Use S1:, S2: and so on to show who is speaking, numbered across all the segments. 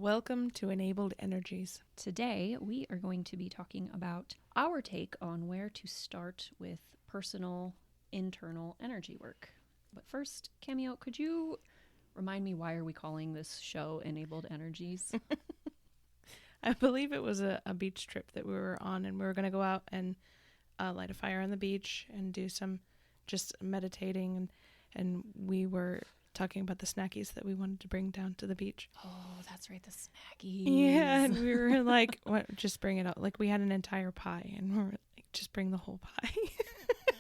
S1: Welcome to Enabled Energies.
S2: Today, we are going to be talking about our take on where to start with personal, internal energy work. But first, Cameo, could you remind me, why are we calling this show Enabled Energies?
S1: I believe it was a beach trip that we were on, and we were going to go out and light a fire on the beach and do some just meditating, and we were talking about the snackies that we wanted to bring down to the beach.
S2: Oh, that's right, the snackies.
S1: Yeah, and we were like, what, just bring it out. Like, we had an entire pie, and we were like, just bring the whole pie.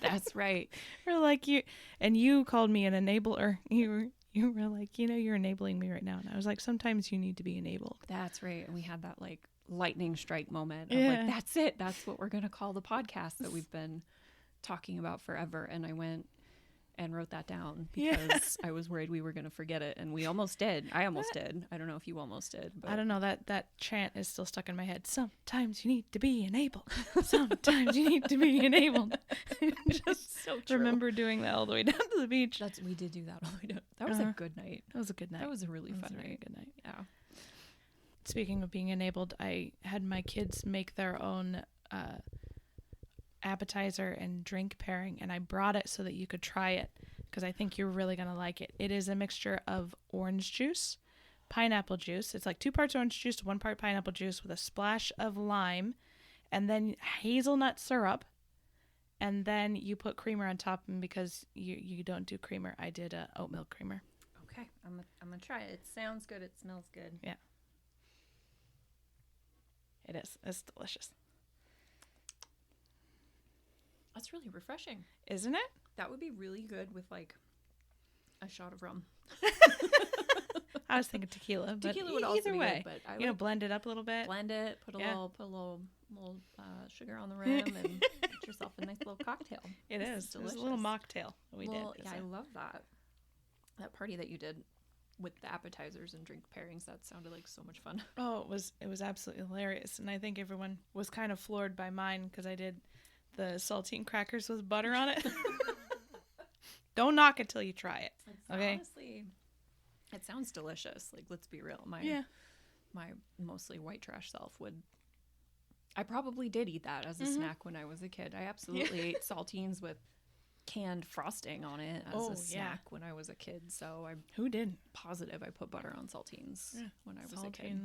S2: That's right.
S1: We're like, you called me an enabler. You were like, you're enabling me right now. And I was like, sometimes you need to be enabled.
S2: That's right. And we had that like lightning strike moment of like, that's it. That's what we're going to call the podcast that we've been talking about forever. And I went and wrote that down because I was worried we were going to forget it. And we almost did. I almost did. I don't know if you almost did. But
S1: I don't know. That chant is still stuck in my head. Sometimes you need to be enabled. Sometimes you need to be enabled. Just
S2: so true.
S1: Remember doing that all the way down to the beach.
S2: We did do that all the way down. That was a good night.
S1: That was a good night.
S2: That was a really fun
S1: night.
S2: night.
S1: Good night.
S2: Yeah.
S1: Speaking of being enabled, I had my kids make their own appetizer and drink pairing, and I brought it so that you could try it because I think you're really going to like it. It is a mixture of orange juice, pineapple juice. It's like 2 parts orange juice to 1 part pineapple juice with a splash of lime, and then hazelnut syrup, and then you put creamer on top. And because you don't do creamer, I did oat milk creamer.
S2: Okay, I'm gonna try it. It sounds good. It smells good.
S1: Yeah. It is. It's delicious.
S2: That's really refreshing.
S1: Isn't it?
S2: That would be really good with like a shot of rum.
S1: I was thinking tequila, but
S2: Tequila would also
S1: either
S2: be
S1: way,
S2: good, but I
S1: would
S2: would
S1: blend it up a little bit.
S2: blend it, put a
S1: Yeah.
S2: little sugar on the rim, and get yourself a nice little cocktail.
S1: It
S2: This
S1: is.
S2: is
S1: It was a little
S2: delicious.
S1: mocktail that we did.
S2: Yeah, I love that. That party that you did with the appetizers and drink pairings, that sounded like so much fun.
S1: Oh, it was absolutely hilarious, and I think everyone was kind of floored by mine because I did the saltine crackers with butter on it. Don't knock it till you try it. Okay.
S2: Honestly, it sounds delicious. Like, let's be real. My mostly white trash self would. I probably did eat that as a snack when I was a kid. I absolutely ate saltines with canned frosting on it as a snack when I was a kid. So I'm
S1: Who didn't?
S2: positive I put butter on saltines when I was a kid.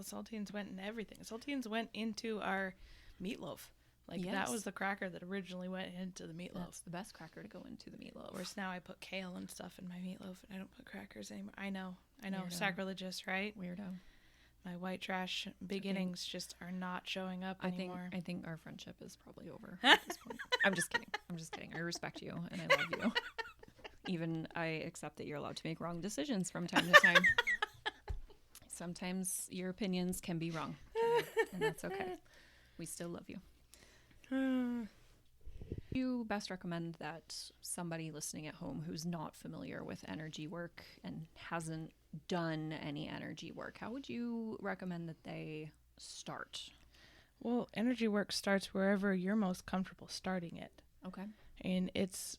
S1: Saltines went in everything. Saltines went into our meatloaf. Like, that was the cracker that originally went into the meatloaf.
S2: That's the best cracker to go into the meatloaf.
S1: Whereas now I put kale and stuff in my meatloaf, and I don't put crackers anymore. I know.
S2: Weirdo.
S1: Sacrilegious, right?
S2: Weirdo.
S1: My white trash beginnings just are not showing up anymore.
S2: I think our friendship is probably over at this point. I'm just kidding. I respect you and I love you. Even I accept that you're allowed to make wrong decisions from time to time. Sometimes your opinions can be wrong, and that's okay. We still love you. You best recommend that somebody listening at home who's not familiar with energy work and hasn't done any energy work, how would you recommend that they start?
S1: Well, energy work starts wherever you're most comfortable starting it.
S2: Okay.
S1: And it's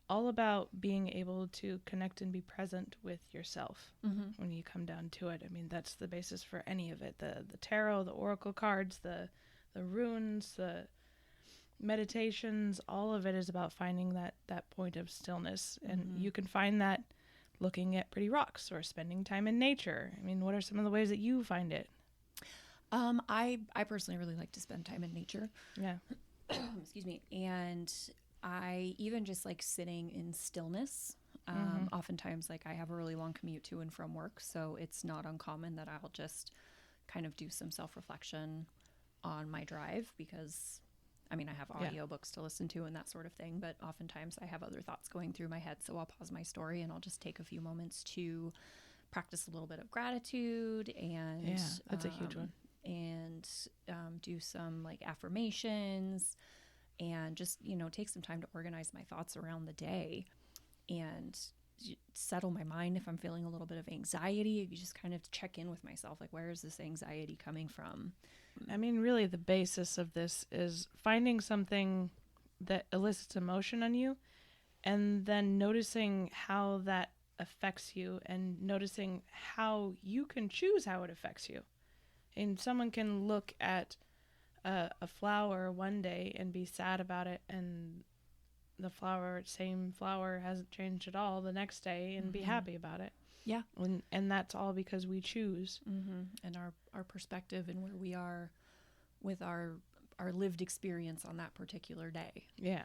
S1: all about being able to connect and be present with yourself when you come down to it. I mean, that's the basis for any of it. The tarot, the oracle cards, the runes, the meditations, all of it is about finding that point of stillness. And you can find that looking at pretty rocks or spending time in nature. I mean, what are some of the ways that you find it?
S2: I personally really like to spend time in nature.
S1: Yeah.
S2: Excuse me. And I even just like sitting in stillness. Oftentimes, like, I have a really long commute to and from work, so it's not uncommon that I'll just kind of do some self-reflection on my drive because, I mean, I have audiobooks to listen to and that sort of thing, but oftentimes I have other thoughts going through my head, so I'll pause my story and I'll just take a few moments to practice a little bit of gratitude and
S1: that's a huge one.
S2: And do some like affirmations and just, take some time to organize my thoughts around the day and settle my mind. If I'm feeling a little bit of anxiety, you just kind of check in with myself, like, where is this anxiety coming from?
S1: I mean, really the basis of this is finding something that elicits emotion on you and then noticing how that affects you and noticing how you can choose how it affects you. And someone can look at a flower one day and be sad about it, and the same flower hasn't changed at all the next day, and be happy about it.
S2: Yeah.
S1: And that's all because we choose.
S2: And our perspective and where we are with our lived experience on that particular day.
S1: Yeah.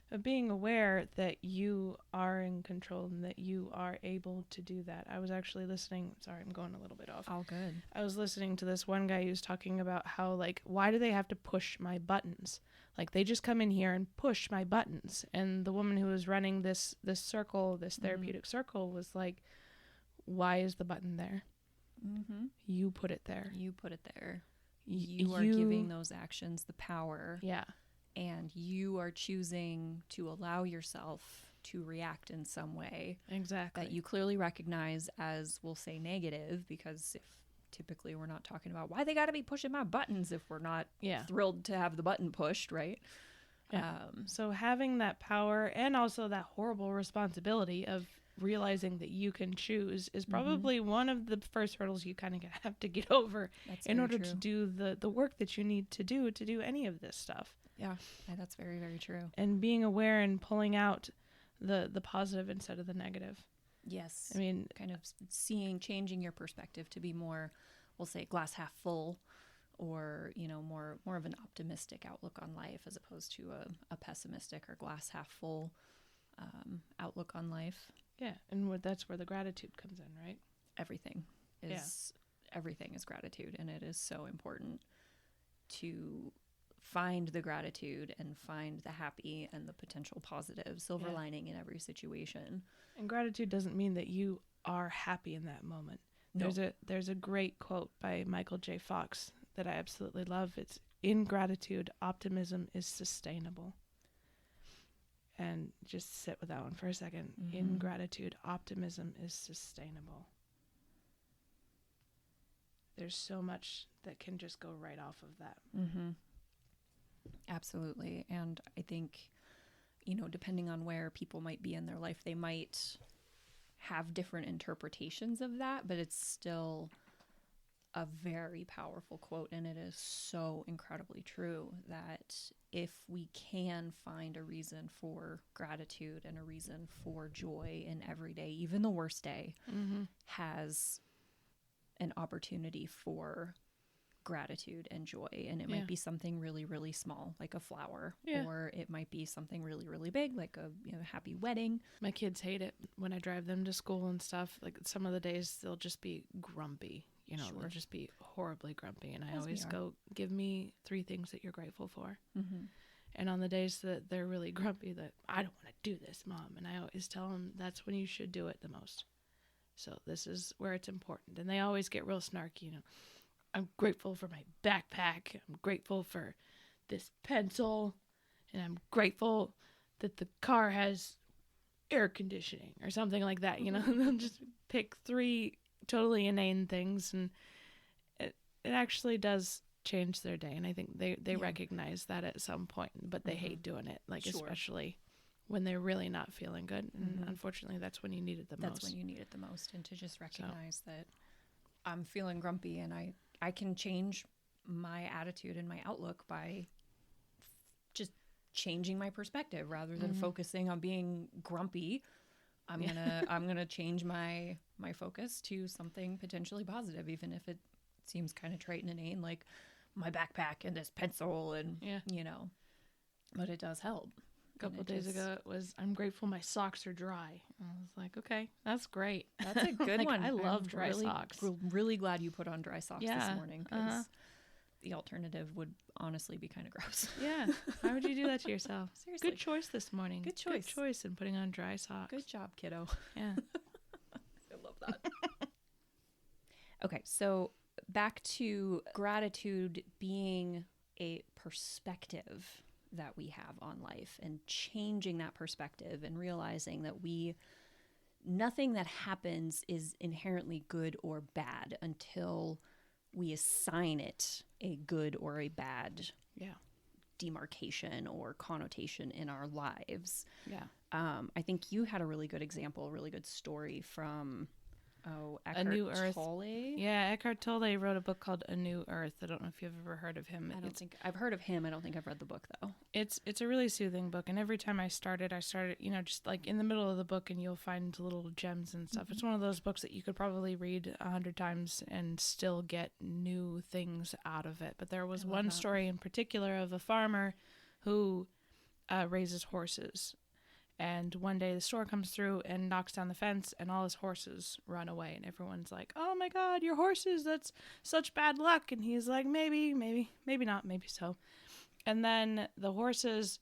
S1: But being aware that you are in control and that you are able to do that. I was actually listening. Sorry, I'm going a little bit off.
S2: All good.
S1: I was listening to this one guy who was talking about how, like, why do they have to push my buttons? Like, they just come in here and push my buttons. And the woman who was running this circle, this therapeutic circle, was like, why is the button there? You put it there.
S2: You put it there. You are giving those actions the power.
S1: Yeah.
S2: And you are choosing to allow yourself to react in some way.
S1: Exactly.
S2: That you clearly recognize as, we'll say, negative, because if typically we're not talking about why they got to be pushing my buttons if we're not thrilled to have the button pushed, right?
S1: Yeah. So having that power and also that horrible responsibility of realizing that you can choose is probably one of the first hurdles you kind of have to get over in order to do the work that you need to do any of this stuff.
S2: Yeah, that's very, very true.
S1: And being aware and pulling out the positive instead of the negative.
S2: Yes.
S1: I mean,
S2: kind of changing your perspective to be more, we'll say, glass half full, or, more of an optimistic outlook on life as opposed to a pessimistic or glass half full outlook on life.
S1: Yeah, and that's where the gratitude comes in, right?
S2: Everything is gratitude, and it is so important to find the gratitude and find the happy and the potential positive silver lining in every situation.
S1: And gratitude doesn't mean that you are happy in that moment.
S2: No.
S1: There's a great quote by Michael J. Fox that I absolutely love. It's, in gratitude, optimism is sustainable. And just sit with that one for a second. In gratitude, optimism is sustainable. There's so much that can just go right off of that.
S2: Absolutely. And I think, depending on where people might be in their life, they might have different interpretations of that, but it's still a very powerful quote. And it is so incredibly true that if we can find a reason for gratitude and a reason for joy in every day, even the worst day has an opportunity for gratitude and joy. And it might be something really, really small, like a flower, or it might be something really, really big, like a happy wedding.
S1: My kids hate it when I drive them to school and stuff. Like, some of the days they'll just be grumpy, they'll just be horribly grumpy. And I always go, give me 3 things that you're grateful for. And on the days that they're really grumpy, that I don't want to do this, Mom, and I always tell them that's when you should do it the most. So this is where it's important. And they always get real snarky, I'm grateful for my backpack. I'm grateful for this pencil. And I'm grateful that the car has air conditioning or something like that. They'll just pick 3 totally inane things. And it actually does change their day. And I think they recognize that at some point, but they hate doing it. Like, especially when they're really not feeling good. And unfortunately, that's when you need it the most.
S2: That's when you need it the most. And to just recognize that I'm feeling grumpy, and I can change my attitude and my outlook by just changing my perspective rather than focusing on being grumpy. I'm gonna change my focus to something potentially positive, even if it seems kind of trite and inane, like my backpack and this pencil, and but it does help.
S1: A couple days ago, it was, I'm grateful my socks are dry. I was like, okay, that's great.
S2: That's a good one.
S1: I love dry socks.
S2: Really glad you put on dry socks this morning, because the alternative would honestly be kind of gross.
S1: Yeah. Why would you do that to yourself?
S2: Seriously.
S1: Good choice this morning.
S2: Good choice.
S1: Good choice in putting on dry socks.
S2: Good job, kiddo.
S1: Yeah.
S2: I love that. Okay, so back to gratitude being a perspective that we have on life, and changing that perspective and realizing that nothing that happens is inherently good or bad until we assign it a good or a bad demarcation or connotation in our lives.
S1: Yeah.
S2: I think you had a really good example, a really good story from
S1: A New Earth.
S2: Tolle.
S1: Yeah, Eckhart Tolle wrote a book called A New Earth. I don't know if you've ever heard of him.
S2: I don't think I've heard of him. I don't think I've read the book though.
S1: It's a really soothing book, and every time I started, just like in the middle of the book, and you'll find little gems and stuff. It's one of those books that you could probably read 100 times and still get new things out of it. But there was one story in particular of a farmer who raises horses. And one day the store comes through and knocks down the fence, and all his horses run away. And everyone's like, "Oh my God, your horses, that's such bad luck." And he's like, maybe not, maybe so. And then the horses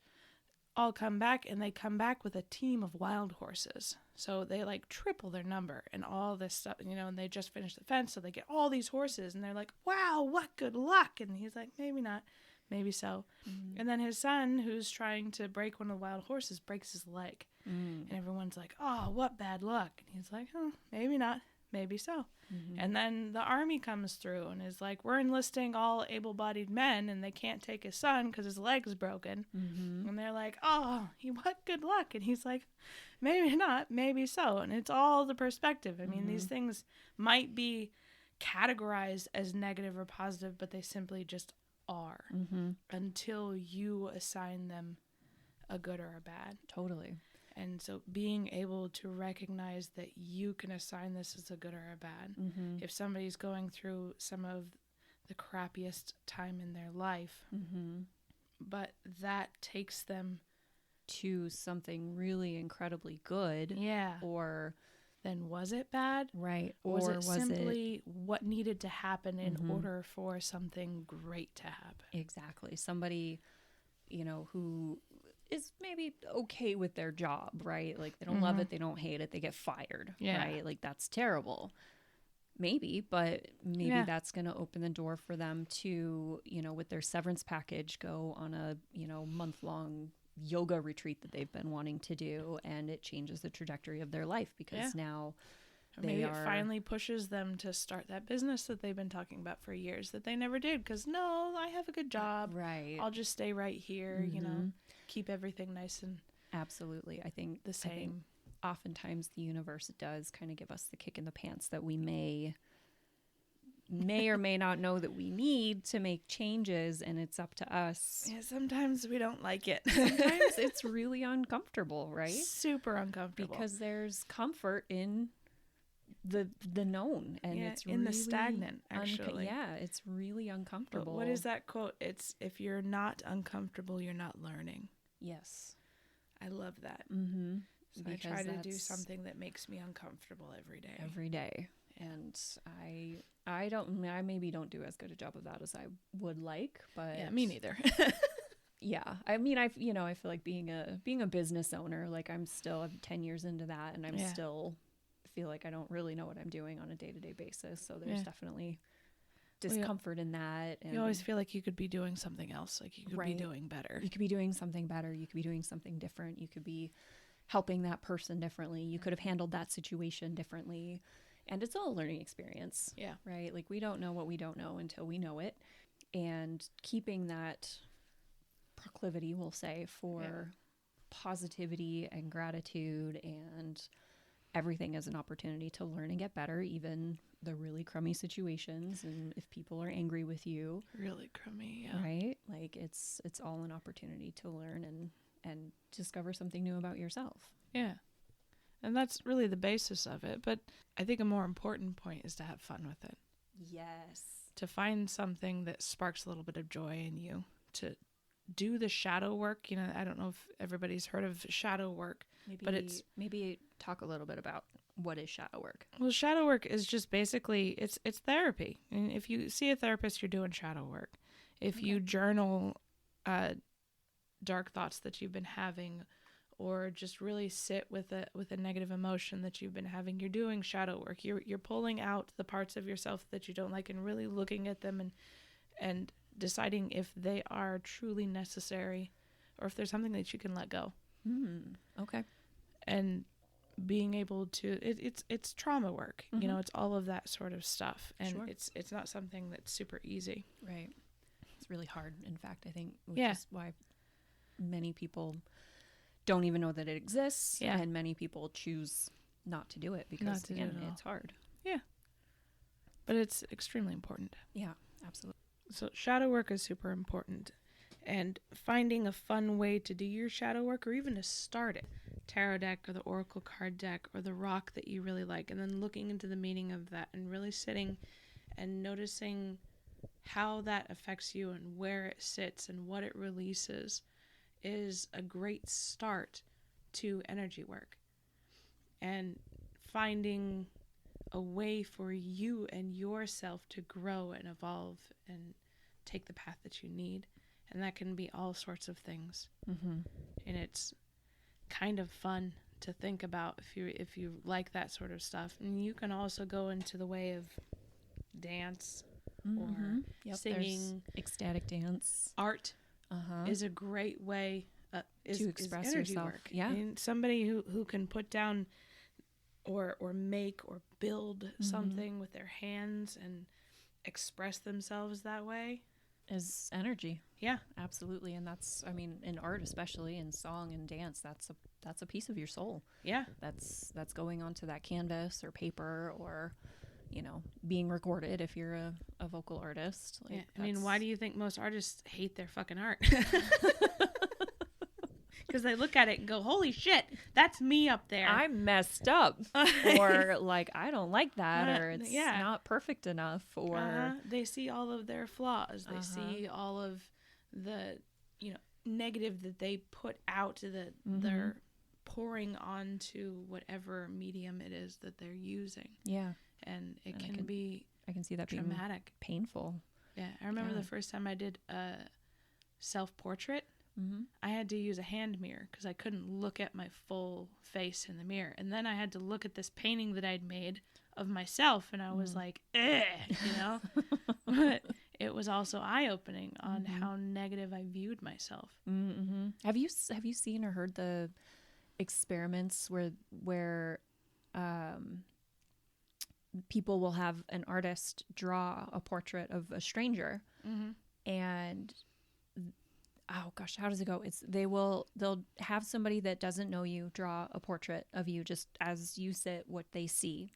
S1: all come back, and they come back with a team of wild horses. So they like triple their number and all this stuff, and they just finished the fence. So they get all these horses, and they're like, "Wow, what good luck." And he's like, maybe not. Maybe so. And then his son, who's trying to break one of the wild horses, breaks his leg. And everyone's like, "Oh, what bad luck." And he's like, "Oh, maybe not. Maybe so." And then the army comes through and is like, "We're enlisting all able-bodied men, and they can't take his son because his leg's broken." And they're like, "Oh, what good luck." And he's like, "Maybe not. Maybe so." And it's all the perspective. I mean, these things might be categorized as negative or positive, but they simply just are until you assign them a good or a bad.
S2: Totally.
S1: And so being able to recognize that you can assign this as a good or a bad. If somebody's going through some of the crappiest time in their life, but that takes them
S2: to something really incredibly good.
S1: Yeah.
S2: Or
S1: then was it bad?
S2: Right.
S1: Or was it simply what needed to happen in order for something great to happen?
S2: Exactly. Somebody, who is maybe okay with their job, right? Like they don't love it, they don't hate it, they get fired, right? Like that's terrible. Maybe, but maybe that's going to open the door for them to, with their severance package, go on a, month-long yoga retreat that they've been wanting to do, and it changes the trajectory of their life because now
S1: maybe it finally pushes them to start that business that they've been talking about for years that they never did because I have a good job,
S2: right? I'll
S1: just stay right here, keep everything nice and
S2: absolutely. I think
S1: the same.
S2: I think oftentimes the universe does kind of give us the kick in the pants that we may or may not know that we need to make changes, and it's up to us.
S1: Yeah, sometimes we don't like it.
S2: Sometimes it's really uncomfortable, right?
S1: Super uncomfortable.
S2: Because there's comfort in the known, and it's
S1: in the stagnant, actually.
S2: It's really uncomfortable.
S1: But what is that quote? It's, if you're not uncomfortable, you're not learning.
S2: Yes.
S1: I love that. So
S2: because
S1: I try to do something that makes me uncomfortable every day.
S2: Every day. And I maybe don't do as good a job of that as I would like, but
S1: yeah, me neither.
S2: Yeah. I mean, I feel like being a business owner, like I'm 10 years into that, and I'm still feel like I don't really know what I'm doing on a day-to-day basis. So there's definitely discomfort in that. And
S1: you always feel like you could be doing something else. Like you could be doing better.
S2: You could be doing something better. You could be doing something different. You could be helping that person differently. You could have handled that situation differently. And it's all a learning experience.
S1: Yeah.
S2: Right? Like we don't know what we don't know until we know it. And keeping that proclivity, we'll say, for positivity and gratitude and everything as an opportunity to learn and get better, even the really crummy situations. And if people are angry with you,
S1: really crummy, yeah.
S2: Right? Like it's all an opportunity to learn and discover something new about yourself.
S1: Yeah. And that's really the basis of it. But I think a more important point is to have fun with it.
S2: Yes.
S1: To find something that sparks a little bit of joy in you. To do the shadow work. I don't know if everybody's heard of shadow work.
S2: Maybe talk a little bit about what is shadow work.
S1: Well, shadow work is just basically, it's therapy. And if you see a therapist, you're doing shadow work. If you journal dark thoughts that you've been having, or just really sit with a negative emotion that you've been having, you're doing shadow work. You're pulling out the parts of yourself that you don't like and really looking at them and deciding if they are truly necessary or if there's something that you can let go.
S2: Okay.
S1: And being able to, it's trauma work. It's all of that sort of stuff. And it's not something that's super easy.
S2: Right.
S1: It's
S2: really hard, in fact, I think, which
S1: Yeah.
S2: is why many people don't even know that it exists.
S1: Yeah.
S2: And many people choose not to do it because,
S1: to do
S2: again,
S1: it at all.
S2: it's hard.
S1: But it's extremely important.
S2: Yeah, absolutely.
S1: So shadow work is super important. And finding a fun way to do your shadow work, or even to start it, tarot deck or the oracle card deck or the rock that you really like, and then looking into the meaning of that and really sitting and noticing how that affects you and where it sits and what it releases is a great start to energy work. And finding a way for you and yourself to grow and evolve and take the path that you need. And that can be all sorts of things.
S2: Mm-hmm.
S1: And it's kind of fun to think about if you like that sort of stuff. And you can also go into the way of dance or singing.
S2: Ecstatic dance.
S1: Art is a great way
S2: to express
S1: energy
S2: yourself.
S1: Work.
S2: Yeah.
S1: And somebody who can put down or make or build something with their hands and express themselves that way
S2: is energy.
S1: Yeah,
S2: absolutely. And that's, I mean, in art, especially in song and dance, that's a piece of your soul.
S1: Yeah,
S2: that's going onto that canvas or paper, or, you know, being recorded if you're a vocal artist.
S1: Like, yeah. I mean, why do you think most artists hate their fucking art? Because they look at it and go, holy shit, that's me up there.
S2: I'm messed up. Or like, I don't like that, or it's not perfect enough, or
S1: they see all of their flaws. They see all of the, you know, negative that they put out that they're pouring onto whatever medium it is that they're using.
S2: Yeah.
S1: And it can be
S2: I can see that
S1: traumatic.
S2: Being painful.
S1: Yeah. I remember the first time I did a self-portrait. I had to use a hand mirror because I couldn't look at my full face in the mirror. And then I had to look at this painting that I'd made of myself, and I was like, you know? But it was also eye-opening on how negative I viewed myself.
S2: Have you seen or heard the experiments where people will have an artist draw a portrait of a stranger, and oh gosh, how does it go? They'll have somebody that doesn't know you draw a portrait of you just as you sit, what they see.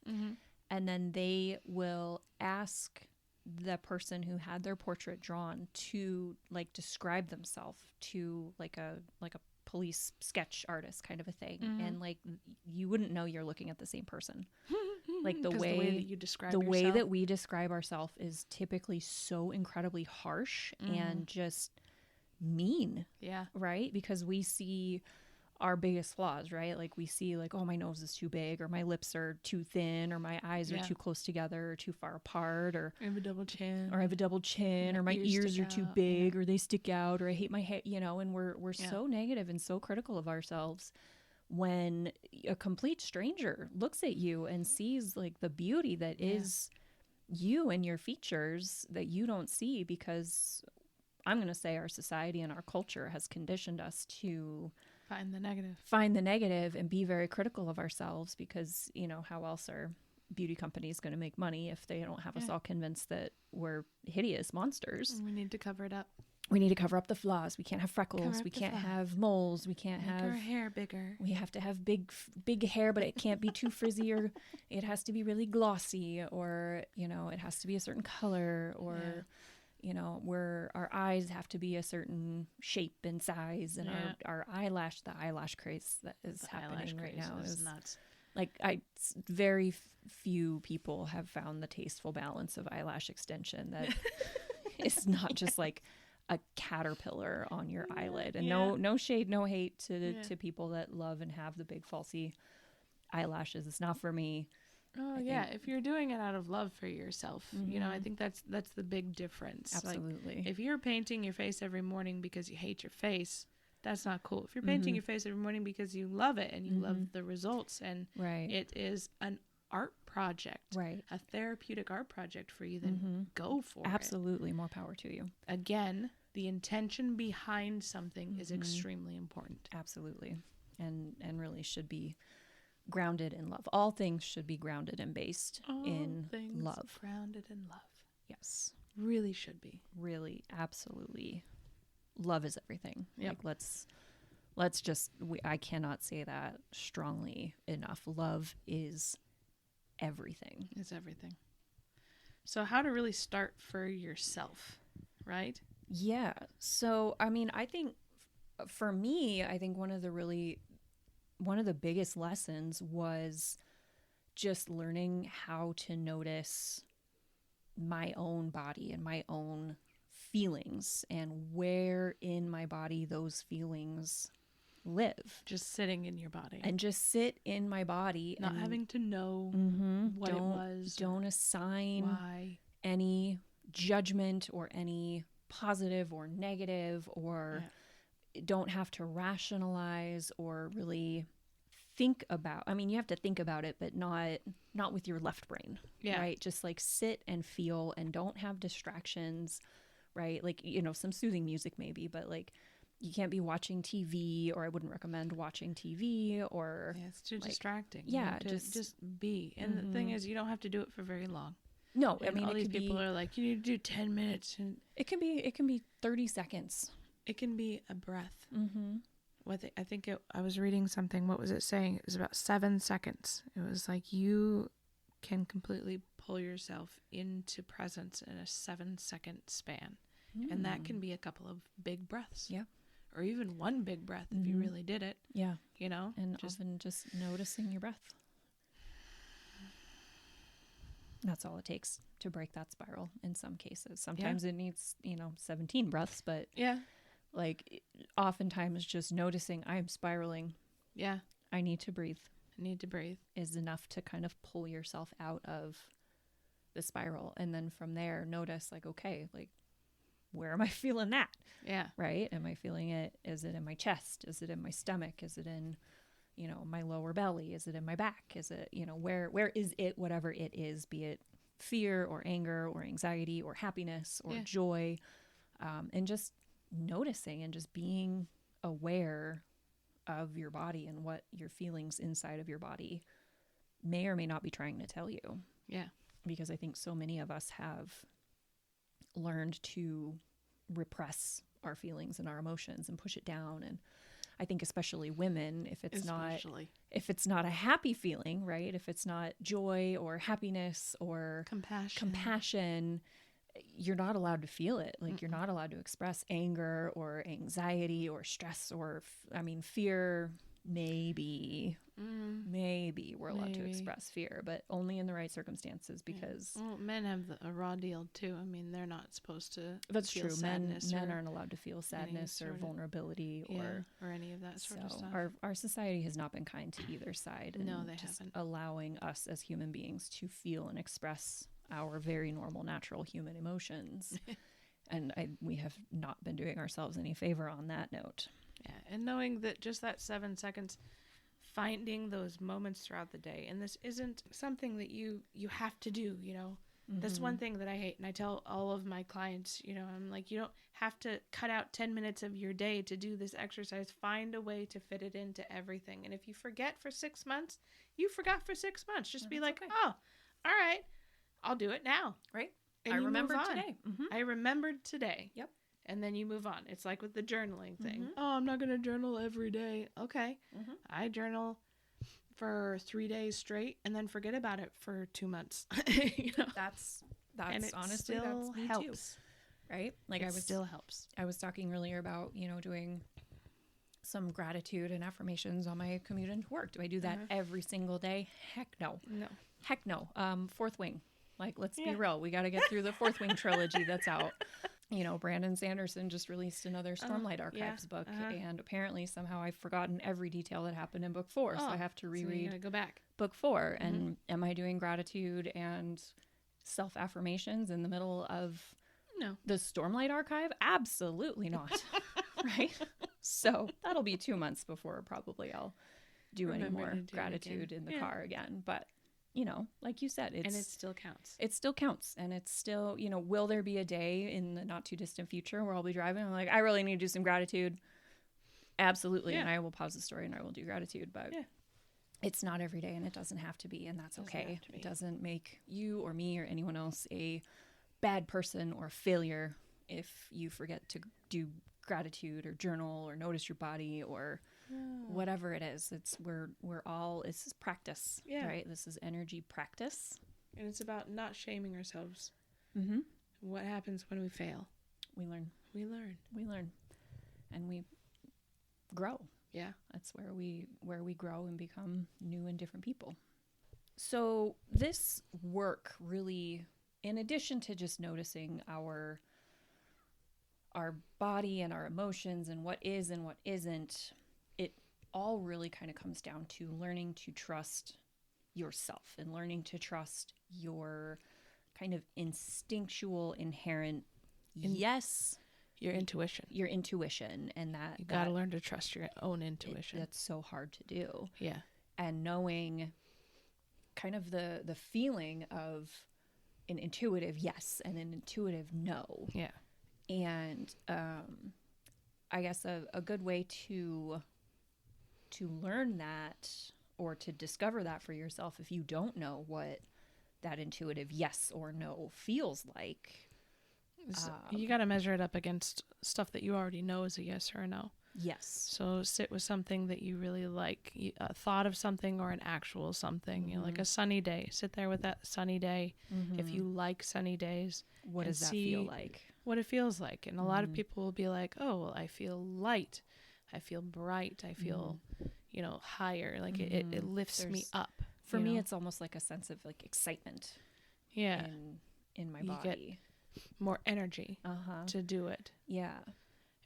S2: And then they will ask the person who had their portrait drawn to like describe themselves to like a police sketch artist kind of a thing. And like, you wouldn't know you're looking at the same person. Like the way
S1: that you describe
S2: yourself. Way that we describe ourselves is typically so incredibly harsh and just mean. Yeah. Right? Because we see our biggest flaws, right? Like we see like, oh, my nose is too big, or my lips are too thin, or my eyes are too close together or too far apart, or
S1: I have a double chin.
S2: Or my ears are too big, or they stick out, or I hate my hair, you know, and we're so negative and so critical of ourselves when a complete stranger looks at you and sees like the beauty that is you and your features that you don't see, because I'm going to say our society and our culture has conditioned us to
S1: find the negative
S2: and be very critical of ourselves, because, you know, how else are beauty companies going to make money if they don't have us all convinced that we're hideous monsters?
S1: We need to cover it up.
S2: We need to cover up the flaws. We can't have freckles. We can't have moles. We can't have
S1: our hair bigger.
S2: We have to have big hair, but it can't be too frizzy, or it has to be really glossy, or, you know, it has to be a certain color, or you know, where our eyes have to be a certain shape and size, and the eyelash craze that is happening right now is nuts. Like, very few people have found the tasteful balance of eyelash extension that it's not just like a caterpillar on your eyelid. And no shade, no hate to people that love and have the big falsy eyelashes. It's not for me.
S1: Oh, if you're doing it out of love for yourself, you know, I think that's the big difference.
S2: Absolutely.
S1: Like, if you're painting your face every morning because you hate your face, that's not cool. If you're painting your face every morning because you love it and you love the results, and it is an art project, a therapeutic art project for you, then go for it.
S2: Absolutely. More power to you.
S1: Again, the intention behind something is extremely important.
S2: Absolutely. And really should be grounded in love. All things should be grounded and based in love.
S1: Grounded in love.
S2: Yes.
S1: Really should be.
S2: Really, absolutely. Love is everything.
S1: Yep.
S2: Like, let's just, I cannot say that strongly enough. Love is everything.
S1: It's everything. So how to really start for yourself, right?
S2: Yeah. So, I mean, I think for me, I think one of the biggest lessons was just learning how to notice my own body and my own feelings and where in my body those feelings live.
S1: Just sitting in your body.
S2: And just sit in my body.
S1: Not
S2: and
S1: having to know what it was.
S2: Don't assign
S1: why.
S2: any judgment or any positive or negative, or don't have to rationalize or really think about. I mean, you have to think about it, but not with your left brain, right? Just like sit and feel and don't have distractions, right? Like, you know, some soothing music maybe, but like you can't be watching TV, or I wouldn't recommend watching TV, or
S1: it's too distracting.
S2: Yeah,
S1: just be. And the thing is, you don't have to do it for very long.
S2: No,
S1: and
S2: I mean,
S1: all these people are like, you need to do 10 minutes, and
S2: it can be 30 seconds.
S1: It can be a breath.
S2: Mm-hmm.
S1: I was reading something. What was it saying? It was about 7 seconds. It was like you can completely pull yourself into presence in a 7-second span. And that can be a couple of big breaths.
S2: Yeah.
S1: Or even one big breath if you really did it.
S2: Yeah.
S1: You know?
S2: And often just noticing your breath. That's all it takes to break that spiral in some cases. Sometimes it needs, 17 breaths, but like oftentimes just noticing I'm spiraling.
S1: Yeah.
S2: I need to breathe.
S1: Is
S2: enough to kind of pull yourself out of the spiral. And then from there, notice like, okay, like, where am I feeling that?
S1: Yeah.
S2: Right? Am I feeling it? Is it in my chest? Is it in my stomach? Is it in, my lower belly? Is it in my back? Is it, where is it, whatever it is, be it fear or anger or anxiety or happiness or joy, and just noticing and just being aware of your body and what your feelings inside of your body may or may not be trying to tell you.
S1: Yeah.
S2: Because I think so many of us have learned to repress our feelings and our emotions and push it down. And I think especially women, if it's not a happy feeling, right? If it's not joy or happiness or compassion, you're not allowed to feel it. Like you're not allowed to express anger or anxiety or stress or, fear. Maybe we're allowed to express fear, but only in the right circumstances, because
S1: men have a raw deal too. I mean, they're not supposed to.
S2: That's
S1: feel
S2: true.
S1: Sadness
S2: men aren't allowed to feel sadness or vulnerability or
S1: any of that sort of stuff.
S2: Our society has not been kind to either side.
S1: No,
S2: and
S1: they
S2: just
S1: haven't.
S2: Allowing us as human beings to feel and express our very normal, natural human emotions. And we have not been doing ourselves any favor on that note.
S1: Yeah, and knowing that just that 7 seconds, finding those moments throughout the day, and this isn't something that you have to do, That's one thing that I hate, and I tell all of my clients, I'm like, you don't have to cut out 10 minutes of your day to do this exercise. Find a way to fit it into everything. And if you forget for 6 months, you forgot for 6 months. Just be like, okay. Oh, all right, I'll do it now.
S2: Right.
S1: And
S2: I remembered today.
S1: I remembered today.
S2: Yep.
S1: And then you move on. It's like with the journaling thing. Oh, I'm not going to journal every day. Okay. I journal for 3 days straight and then forget about it for 2 months.
S2: That's
S1: and
S2: honestly,
S1: still
S2: that's me
S1: helps.
S2: Too. Right? Like
S1: still helps.
S2: I was talking earlier about, doing some gratitude and affirmations on my commute into work. Do I do that every single day? Heck no.
S1: No.
S2: Heck no. Fourth Wing. Like, let's be real. We got to get through the Fourth Wing trilogy that's out. Brandon Sanderson just released another Stormlight Archives book, and apparently somehow I've forgotten every detail that happened in book 4, so I have to reread.
S1: So you gotta go back.
S2: Book 4. And am I doing gratitude and self-affirmations in the middle of the Stormlight Archive? Absolutely not. Right? So that'll be 2 months before probably I'll do any more gratitude in the car again. But like you said,
S1: and it still counts.
S2: It still counts. And it's still, will there be a day in the not too distant future where I'll be driving and I'm like, I really need to do some gratitude? Absolutely. Yeah. And I will pause the story and I will do gratitude, but it's not every day, and it doesn't have to be. And that's okay. It doesn't make you or me or anyone else a bad person or failure if you forget to do gratitude or journal or notice your body or whatever it is. This is practice, right? This is energy practice.
S1: And it's about not shaming ourselves.
S2: Mm-hmm.
S1: What happens when we fail?
S2: We learn. And we grow.
S1: Yeah.
S2: That's where we grow and become new and different people. So this work really, in addition to just noticing our body and our emotions and what is and what isn't, it all really kind of comes down to learning to trust yourself and learning to trust your kind of instinctual, inherent,
S1: your intuition.
S2: And that
S1: you got to learn to trust your own intuition.
S2: That's so hard to do.
S1: Yeah.
S2: And knowing kind of the feeling of an intuitive yes and an intuitive no.
S1: Yeah.
S2: And I guess a good way to learn that or to discover that for yourself, if you don't know what that intuitive yes or no feels like,
S1: you got to measure it up against stuff that you already know is a yes or a no.
S2: Yes.
S1: So sit with something that you really like, a thought of something or an actual something, you know, like a sunny day. Sit there with that sunny day. Mm-hmm. If you like sunny days,
S2: what does that feel like?
S1: What it feels like. And a lot of people will be like, oh, well, I feel light. I feel bright. I feel, higher. Like it lifts me up.
S2: For me, it's almost like a sense of like excitement.
S1: Yeah.
S2: In my
S1: you
S2: body.
S1: Get more energy to do it.
S2: Yeah.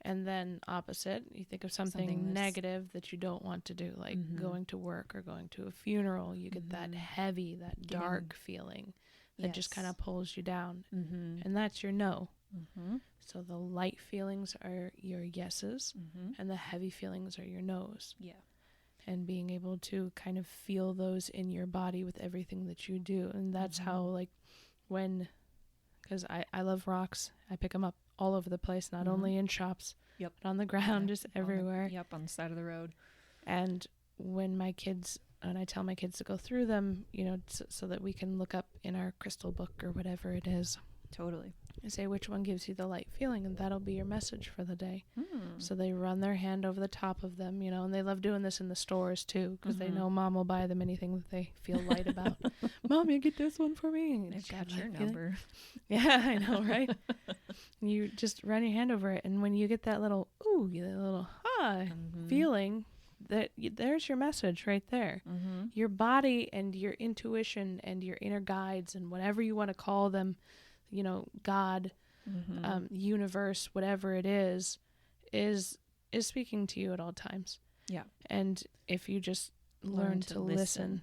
S1: And then opposite, you think of something negative that you don't want to do, like going to work or going to a funeral. You get that heavy, that dark feeling that just kind of pulls you down. Mm-hmm. And that's your no. Mm-hmm. So the light feelings are your yeses and the heavy feelings are your nos.
S2: Yeah.
S1: And being able to kind of feel those in your body with everything that you do. And that's how, like, because I love rocks. I pick them up all over the place, not only in shops, but on the ground, just everywhere.
S2: On the side of the road.
S1: And when I tell my kids to go through them, so that we can look up in our crystal book or whatever it is.
S2: Totally.
S1: I say which one gives you the light feeling, and that'll be your message for the day. So they run their hand over the top of them, and they love doing this in the stores too, because they know mom will buy them anything that they feel light about. Mom, you get this one for me.
S2: They've got your number.
S1: Yeah, I know, right? You just run your hand over it, and when you get that little feeling, there's your message right there. Your body and your intuition and your inner guides and whatever you want to call them, God, universe, whatever it is speaking to you at all times.
S2: Yeah.
S1: And if you just learn to listen,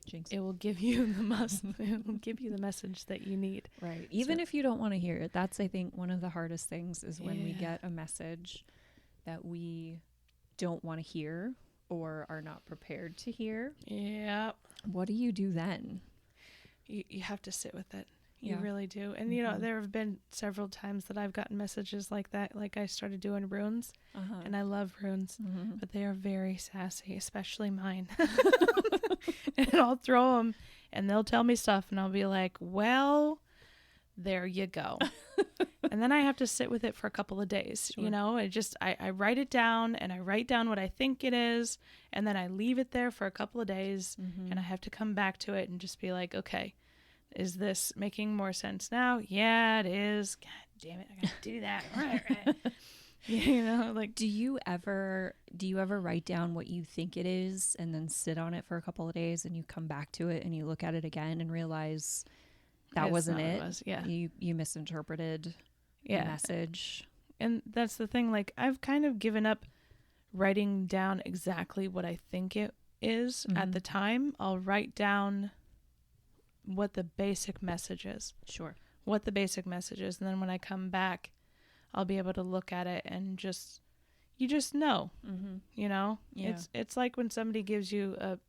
S2: Jinx.
S1: It will give you the message that you need.
S2: Right. Even if you don't want to hear it. That's, I think, one of the hardest things is when we get a message that we don't want to hear or are not prepared to hear.
S1: Yeah.
S2: What do you do then?
S1: You have to sit with it. You really do. And, there have been several times that I've gotten messages like that. Like I started doing runes, and I love runes, but they are very sassy, especially mine. And I'll throw them, and they'll tell me stuff, and I'll be like, well, there you go. And then I have to sit with it for a couple of days. Sure. I write it down, and I write down what I think it is, and then I leave it there for a couple of days, and I have to come back to it and just be like, okay, is this making more sense now? Yeah, it is. God damn it, I gotta do that. Right.
S2: Do you ever write down what you think it is and then sit on it for a couple of days and you come back to it and you look at it again and realize that wasn't it?
S1: It was. Yeah.
S2: You misinterpreted the message.
S1: And that's the thing, like I've kind of given up writing down exactly what I think it is at the time. I'll write down what the basic message is.
S2: Sure.
S1: What the basic message is. And then when I come back, I'll be able to look at it and you just know, Yeah. It's like when somebody gives you a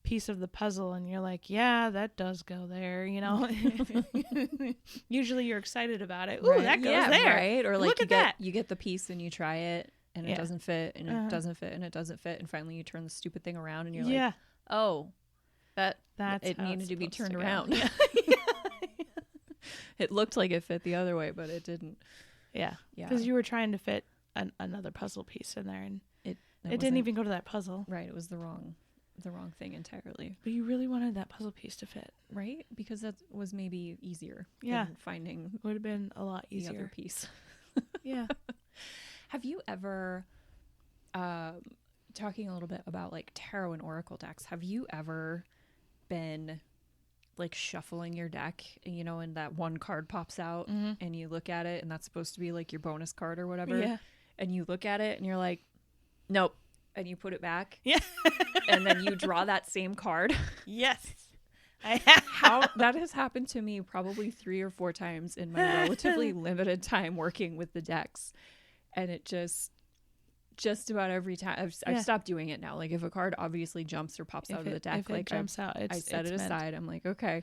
S1: piece of the puzzle and you're like, yeah, that does go there, Usually you're excited about it. Ooh, right. That goes there.
S2: Right. Or like
S1: look
S2: you get the piece and you try it and it doesn't fit and it doesn't fit and it doesn't fit. And finally you turn the stupid thing around and you're like, oh, That's it needed to be turned around. It looked like it fit the other way, but it didn't.
S1: Yeah.
S2: Yeah.
S1: Because you were trying to fit another puzzle piece in there, and it didn't even go to that puzzle.
S2: Right. It was the wrong thing entirely.
S1: But you really wanted that puzzle piece to fit.
S2: Right? Because that was maybe easier.
S1: Yeah.
S2: Than finding
S1: Would have been a lot easier.
S2: the other piece.
S1: Yeah.
S2: Have you ever, talking a little bit about like tarot and oracle decks, have you ever been like shuffling your deck, you know, and that one card pops out and you look at it and that's supposed to be like your bonus card or whatever?
S1: Yeah.
S2: And you look at it and you're like, nope. And you put it back.
S1: Yeah.
S2: And then you draw that same card.
S1: Yes.
S2: How that has happened to me probably 3 or 4 times in my relatively limited time working with the decks, and it just about every time I've stopped doing it now. Like if a card obviously jumps or pops out of the deck,
S1: if
S2: like
S1: it jumps out,
S2: I set it aside. I'm like, okay,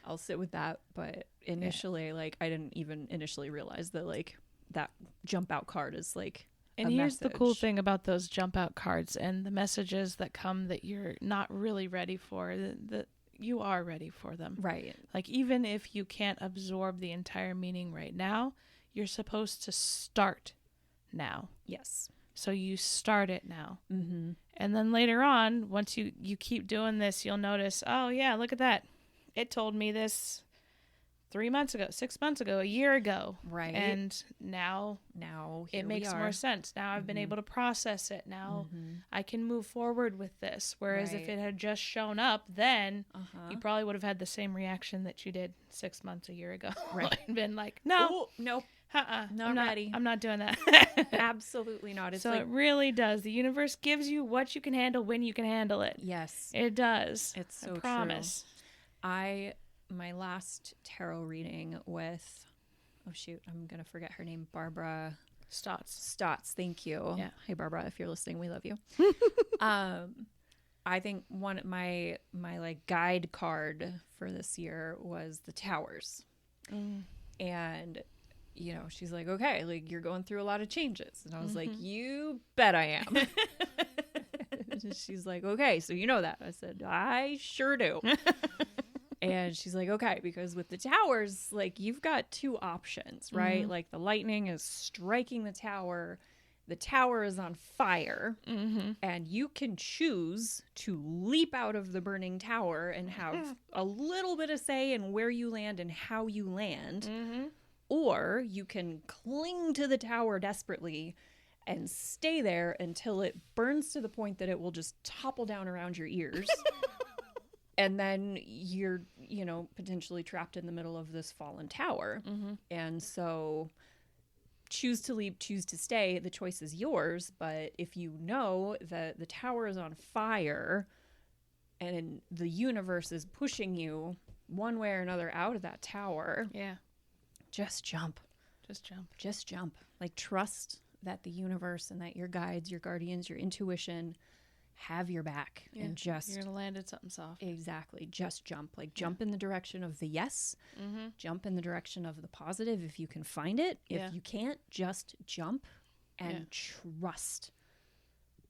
S2: I'll sit with that. But initially, like I didn't even initially realize that like that jump out card is like.
S1: And here's the cool thing about those jump out cards and the messages that come that you're not really ready for, that you are ready for them.
S2: Right.
S1: Like even if you can't absorb the entire meaning right now, you're supposed to start now.
S2: Yes.
S1: So you start it now.
S2: Mm-hmm.
S1: And then later on, once you keep doing this, you'll notice, oh yeah, look at that. It told me this 3 months ago, 6 months ago, a year ago.
S2: Right.
S1: And now it makes more sense. Now I've been able to process it. Now I can move forward with this. Whereas if it had just shown up, then you probably would have had the same reaction that you did 6 months, a year ago.
S2: Right.
S1: And been like, no.
S2: Nope.
S1: Not ready. I'm not doing that.
S2: Absolutely not. It's
S1: so
S2: like,
S1: it really does. The universe gives you what you can handle when you can handle it.
S2: Yes.
S1: It does.
S2: It's so
S1: I promise.
S2: True. My last tarot reading with, oh shoot, I'm going to forget her name, Barbara
S1: Stotts.
S2: Thank you.
S1: Yeah.
S2: Hey, Barbara, if you're listening, we love you. I think one of my like guide card for this year was the Towers. And, you know, she's like, okay, like you're going through a lot of changes. And I was like, you bet I am. She's like, okay, so you know that. I said, I sure do. And she's like, okay, because with the towers, like you've got 2 options, right? Like the lightning is striking the tower is on fire, and you can choose to leap out of the burning tower and have a little bit of say in where you land and how you land, or you can cling to the tower desperately and stay there until it burns to the point that it will just topple down around your ears. And then you're, you know, potentially trapped in the middle of this fallen tower. And so choose to leave, choose to stay. The choice is yours. But if you know that the tower is on fire and the universe is pushing you one way or another out of that tower, just jump. Just jump. Like trust that the universe and that your guides, your guardians, your intuition have your back, and just
S1: you're gonna land at something soft.
S2: Exactly. Just jump. Like jump in the direction of the yes. Jump in the direction of the positive if you can find it. If you can't, just jump and trust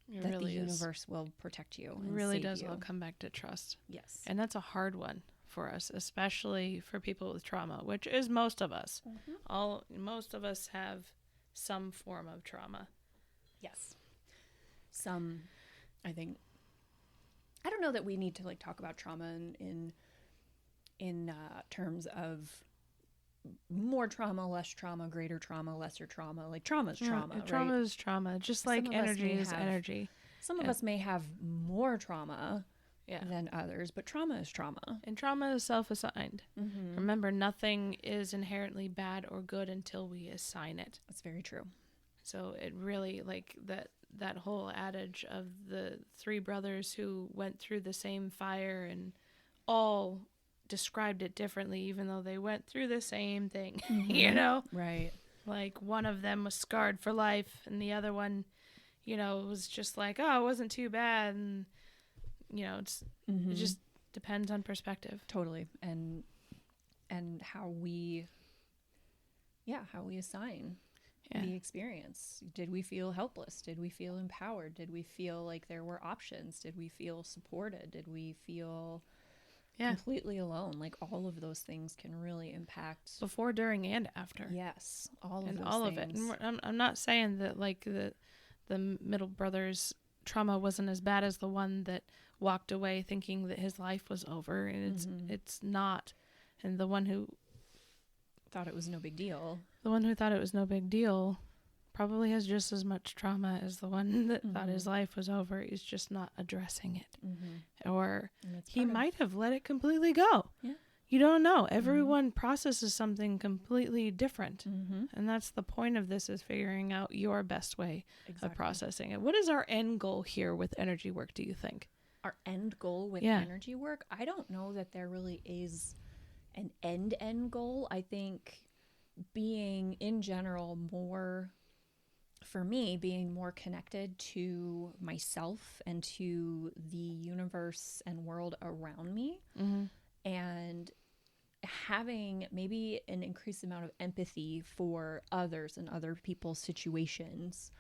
S2: that really the universe will protect you.
S1: It really does all come back to trust.
S2: Yes.
S1: And that's a hard one for us, especially for people with trauma, which is most of us. Most of us have some form of trauma.
S2: Yes. Some, I think, I don't know that we need to like talk about trauma in terms of more trauma, less trauma, greater trauma, lesser trauma. Like trauma is trauma, right?
S1: Trauma is trauma, just like energy is energy.
S2: Some of us may have more trauma than others, but trauma is trauma.
S1: And trauma is self-assigned. Remember, nothing is inherently bad or good until we assign it.
S2: That's very true.
S1: So it really, like that whole adage of the 3 brothers who went through the same fire and all described it differently, even though they went through the same thing, you know?
S2: Right.
S1: Like one of them was scarred for life and the other one, you know, was just like, oh, it wasn't too bad. And, you know, it just depends on perspective.
S2: Totally. And how we assign the experience. Did we feel helpless? Did we feel empowered? Did we feel like there were options? Did we feel supported? Did we feel completely alone. Like all of those things can really impact
S1: before, during, and after.
S2: Yes, all of
S1: and
S2: those
S1: all
S2: things.
S1: of it. And I'm not saying that like the middle brother's trauma wasn't as bad as the one that walked away thinking that his life was over, and it's not. And the one who
S2: thought it was no big deal.
S1: The one who thought it was no big deal probably has just as much trauma as the one that thought his life was over. He's just not addressing it. Or he might have let it completely go. Yeah. You don't know. Everyone processes something completely different. And that's the point of this, is figuring out your best way of processing it. What is our end goal here with energy work, do you think?
S2: Our end goal with energy work? I don't know that there really is an end goal. I think being, in general, more... For me, being more connected to myself and to the universe and world around me, and having maybe an increased amount of empathy for others and other people's situations.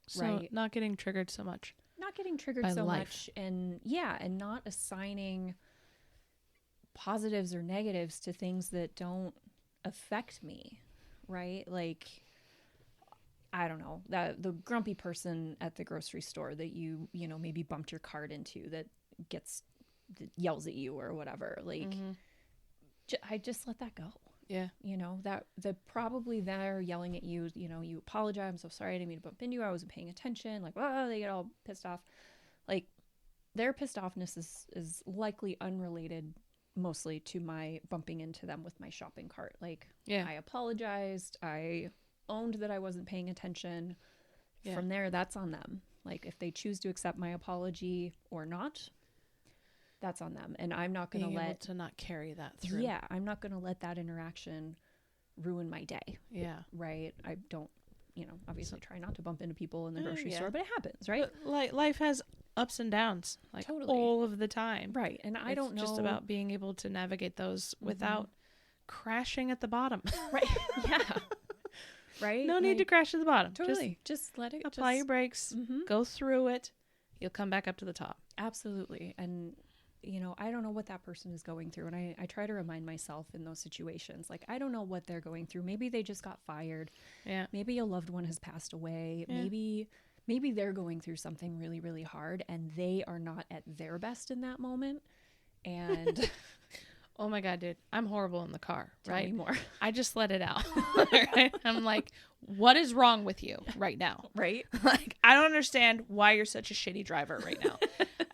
S1: So
S2: right?
S1: Not getting triggered so much.
S2: Not getting triggered so much. And and not assigning positives or negatives to things that don't affect me, right? Like... I don't know, the grumpy person at the grocery store that you know, maybe bumped your cart into that yells at you or whatever. Like, I just let that go. Yeah. You know, that probably they're yelling at you, you know, you apologize. I'm so sorry. I didn't mean to bump into you. I wasn't paying attention. Like, oh, they get all pissed off. Like, their pissed offness is likely unrelated mostly to my bumping into them with my shopping cart. Like, I apologized. I owned that I wasn't paying attention. From there, that's on them. Like, if they choose to accept my apology or not, that's on them. And I'm not going
S1: to not carry that through.
S2: Yeah, I'm not going to let that interaction ruin my day. Yeah. Right? I don't, you know, obviously try not to bump into people in the grocery store, but it happens, right?
S1: But, like, life has ups and downs, like, all of the time.
S2: Right. And I don't know.
S1: It's just about being able to navigate those without crashing at the bottom.
S2: Right. Yeah. Right?
S1: No need to crash at the bottom.
S2: Totally. Just let it...
S1: Apply your brakes. Go through it. You'll come back up to the top.
S2: Absolutely. And, you know, I don't know what that person is going through. And I try to remind myself in those situations. Like, I don't know what they're going through. Maybe they just got fired. Yeah. Maybe a loved one has passed away. Yeah. Maybe they're going through something really, really hard and they are not at their best in that moment. And...
S1: Oh my God, dude, I'm horrible in the car, right?
S2: Tell me more.
S1: I just let it out. Right? I'm like, what is wrong with you right now?
S2: Right?
S1: Like, I don't understand why you're such a shitty driver right now.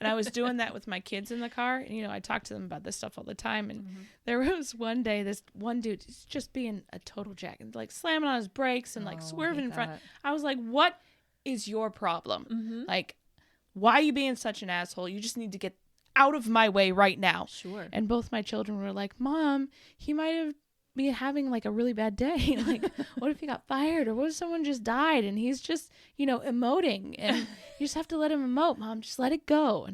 S1: And I was doing that with my kids in the car. And, you know, I talk to them about this stuff all the time. And there was one day, this one dude is just being a total jack and like slamming on his brakes and like swerving in front. I was like, what is your problem? Like, why are you being such an asshole? You just need to get out of my way right now. Sure. And both my children were like, Mom, he might have been having like a really bad day. Like, what if he got fired, or what if someone just died and he's just, you know, emoting, and you just have to let him emote, Mom, just let it go.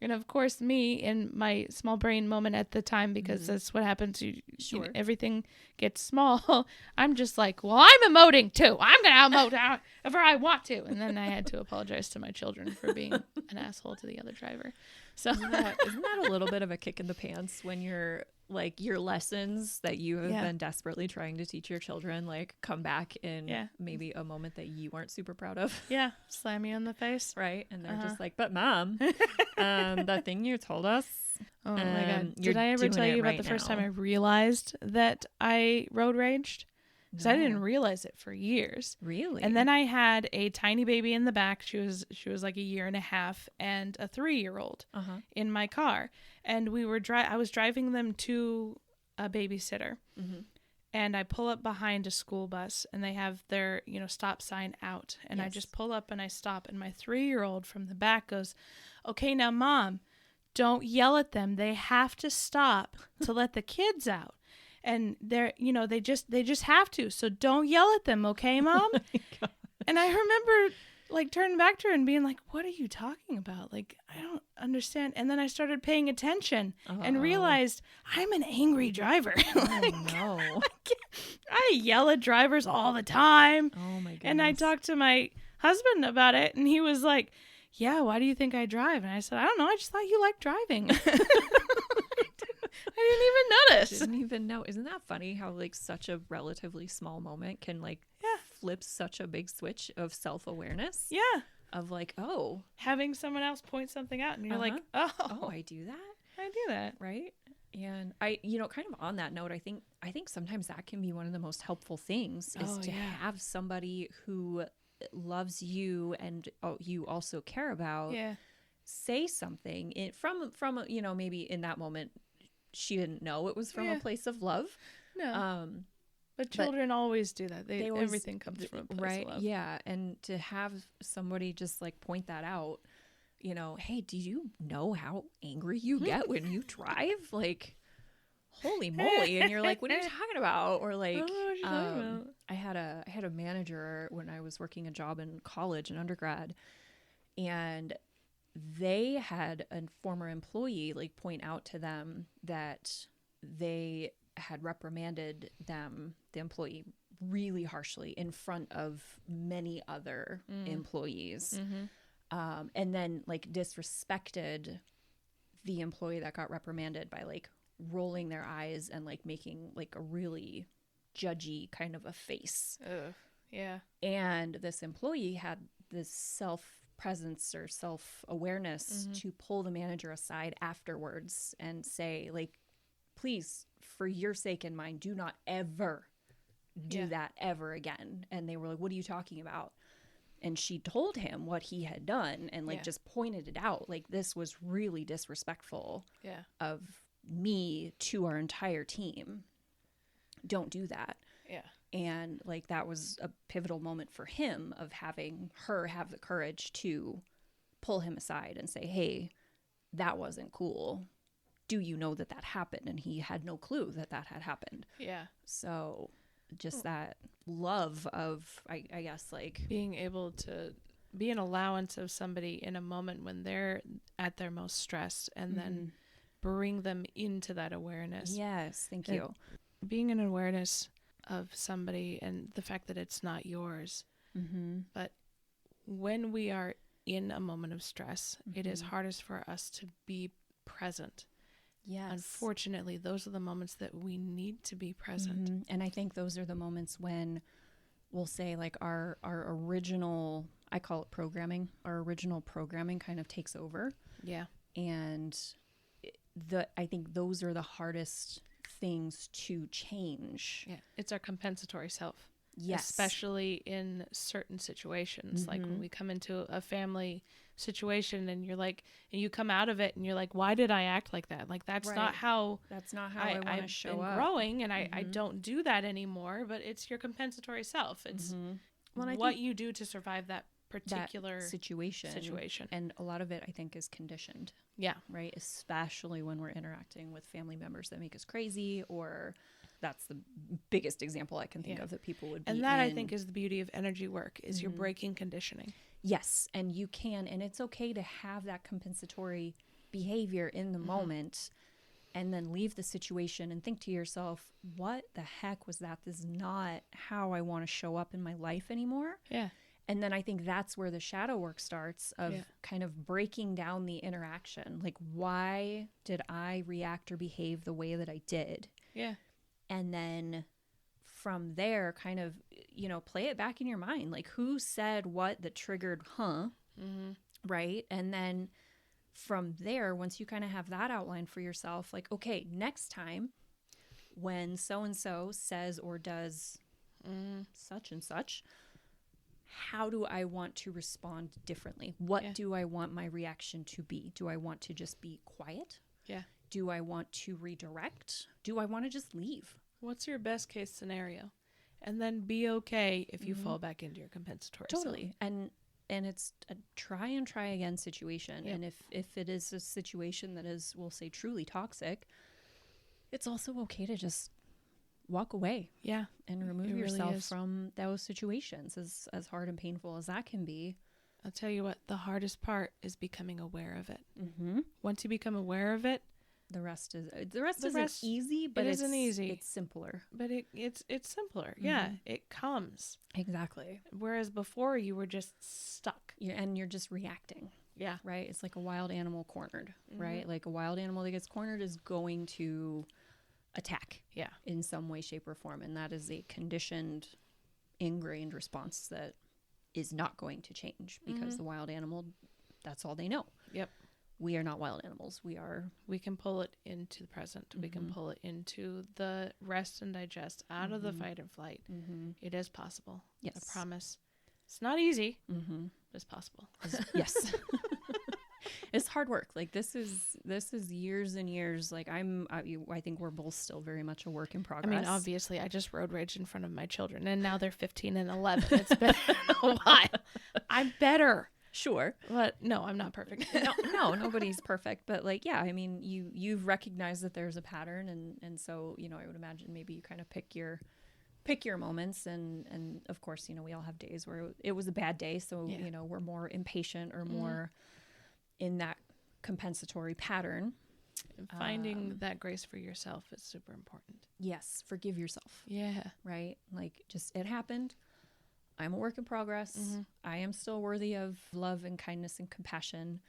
S1: And of course, me in my small brain moment at the time, because that's what happens. You know, everything gets small. I'm just like, well, I'm emoting too. I'm going to emote however I want to. And then I had to apologize to my children for being an asshole to the other driver. So
S2: isn't that a little bit of a kick in the pants when you're like, your lessons that you have been desperately trying to teach your children, like, come back in maybe a moment that you aren't super proud of?
S1: Yeah. Slam you in the face.
S2: Right. And they're just like, but Mom, that thing you told us.
S1: Oh my God. Did I ever tell you about the first time I realized that I road raged? Because I didn't realize it for years.
S2: Really?
S1: And then I had a tiny baby in the back. She was like a year and a half, and a 3-year-old in my car. And I was driving them to a babysitter. And I pull up behind a school bus, and they have their, you know, stop sign out. And I just pull up and I stop, and my 3-year-old from the back goes, "Okay, now Mom, don't yell at them. They have to stop to let the kids out. And they're, you know, they just have to. So don't yell at them, okay, Mom?" Oh, and I remember like turning back to her and being like, "What are you talking about? Like, I don't understand." And then I started paying attention and realized I'm an angry driver. Like, oh no. I yell at drivers all the time. Oh my goodness. And I talked to my husband about it, and he was like, "Yeah, why do you think I drive?" And I said, "I don't know. I just thought you liked driving." didn't even notice.
S2: Didn't even know. Isn't that funny how like such a relatively small moment can like flip such a big switch of self-awareness?
S1: Yeah.
S2: Of like, oh,
S1: having someone else point something out and you're like, oh,
S2: I do that.
S1: I do that.
S2: Right. And I, kind of on that note, I think sometimes that can be one of the most helpful things is to have somebody who loves you and you also care about say something from maybe in that moment she didn't know it was from a place of love.
S1: No. But children always do that. They always, everything comes from a place of love.
S2: Yeah. And to have somebody just like point that out, hey, do you know how angry you get when you drive? Like, holy moly. And you're like, what are you talking about? Or like, I had a manager when I was working a job in college, an undergrad, and they had a former employee like point out to them that they had reprimanded the employee really harshly in front of many other employees. And then like disrespected the employee that got reprimanded by like rolling their eyes and like making like a really judgy kind of a face.
S1: Ugh. Yeah.
S2: And this employee had this self-presence or self-awareness to pull the manager aside afterwards and say like, please, for your sake and mine, do not ever do that ever again. And they were like, what are you talking about? And she told him what he had done and like just pointed it out. Like, this was really disrespectful of me to our entire team. Don't do that.
S1: Yeah.
S2: And like, that was a pivotal moment for him of having her have the courage to pull him aside and say, hey, that wasn't cool. Do you know that happened? And he had no clue that had happened.
S1: Yeah.
S2: So just that love of, I guess, like
S1: being able to be an allowance of somebody in a moment when they're at their most stressed and then bring them into that awareness.
S2: Yes. Thank you.
S1: Being an awareness of somebody and the fact that it's not yours. But when we are in a moment of stress, it is hardest for us to be present.
S2: Yes.
S1: Unfortunately, those are the moments that we need to be present.
S2: And I think those are the moments when we'll say like our original, I call it programming, our original programming kind of takes over.
S1: Yeah.
S2: And I think those are the hardest things to change.
S1: Yeah. It's our compensatory self.
S2: Yes.
S1: Especially in certain situations. Like when we come into a family situation and you're like, and you come out of it and you're like, why did I act like that? Like, that's not how
S2: I want to show up.
S1: Growing and I don't do that anymore, but it's your compensatory self. It's what you do to survive that particular situation.
S2: And a lot of it, I think, is conditioned.
S1: Yeah.
S2: Right. Especially when we're interacting with family members that make us crazy, or that's the biggest example I can think of that people would be
S1: And that I think is the beauty of energy work is you're breaking conditioning.
S2: Yes. And you can, and it's okay to have that compensatory behavior in the moment and then leave the situation and think to yourself, what the heck was that? This is not how I want to show up in my life anymore.
S1: Yeah.
S2: And then I think that's where the shadow work starts of kind of breaking down the interaction. Like, why did I react or behave the way that I did?
S1: Yeah.
S2: And then from there, kind of, play it back in your mind. Like, who said what that triggered, right? And then from there, once you kind of have that outline for yourself, like, okay, next time when so-and-so says or does such and such, how do I want to respond differently? What do I want my reaction to be? Do I want to just be quiet?
S1: Yeah.
S2: Do I want to redirect? Do I want to just leave?
S1: What's your best case scenario? And then be okay if you fall back into your compensatory
S2: Totally.
S1: self.
S2: And it's a try and try again situation. Yep. And if it is a situation that is, we'll say, truly toxic, it's also okay to just walk away.
S1: Yeah.
S2: And remove yourself from those situations, as hard and painful as that can be.
S1: I'll tell you what, the hardest part is becoming aware of it. Once you become aware of it,
S2: the rest isn't easy, but it isn't easy. It's simpler.
S1: But it's simpler. Yeah, it comes.
S2: Exactly.
S1: Whereas before you were just stuck.
S2: And you're just reacting.
S1: Yeah.
S2: Right? It's like a wild animal cornered, right? Like a wild animal that gets cornered is going to attack
S1: Yeah.
S2: in some way, shape, or form. And that is a conditioned, ingrained response that is not going to change because the wild animal, that's all they know.
S1: Yep.
S2: We are not wild animals.
S1: We can pull it into the present. We can pull it into the rest and digest, out of the fight and flight. It is possible.
S2: Yes.
S1: I promise. It's not easy, but it's possible.
S2: Yes. It's hard work. Like this is years and years. Like I think we're both still very much a work in progress.
S1: I mean, obviously I just road rage in front of my children and now they're 15 and 11. It's been a while. I'm better.
S2: Sure.
S1: But no, I'm not perfect.
S2: No, nobody's perfect. But like, yeah, I mean, you've recognized that there's a pattern. And so, you know, I would imagine maybe you kind of pick your moments. And of course, you know, we all have days where it was a bad day. So, you know, we're more impatient or more in that compensatory pattern.
S1: And finding that grace for yourself is super important.
S2: Yes. Forgive yourself.
S1: Yeah.
S2: Right. Like just, it happened. I'm a work in progress. I am still worthy of love and kindness and compassion,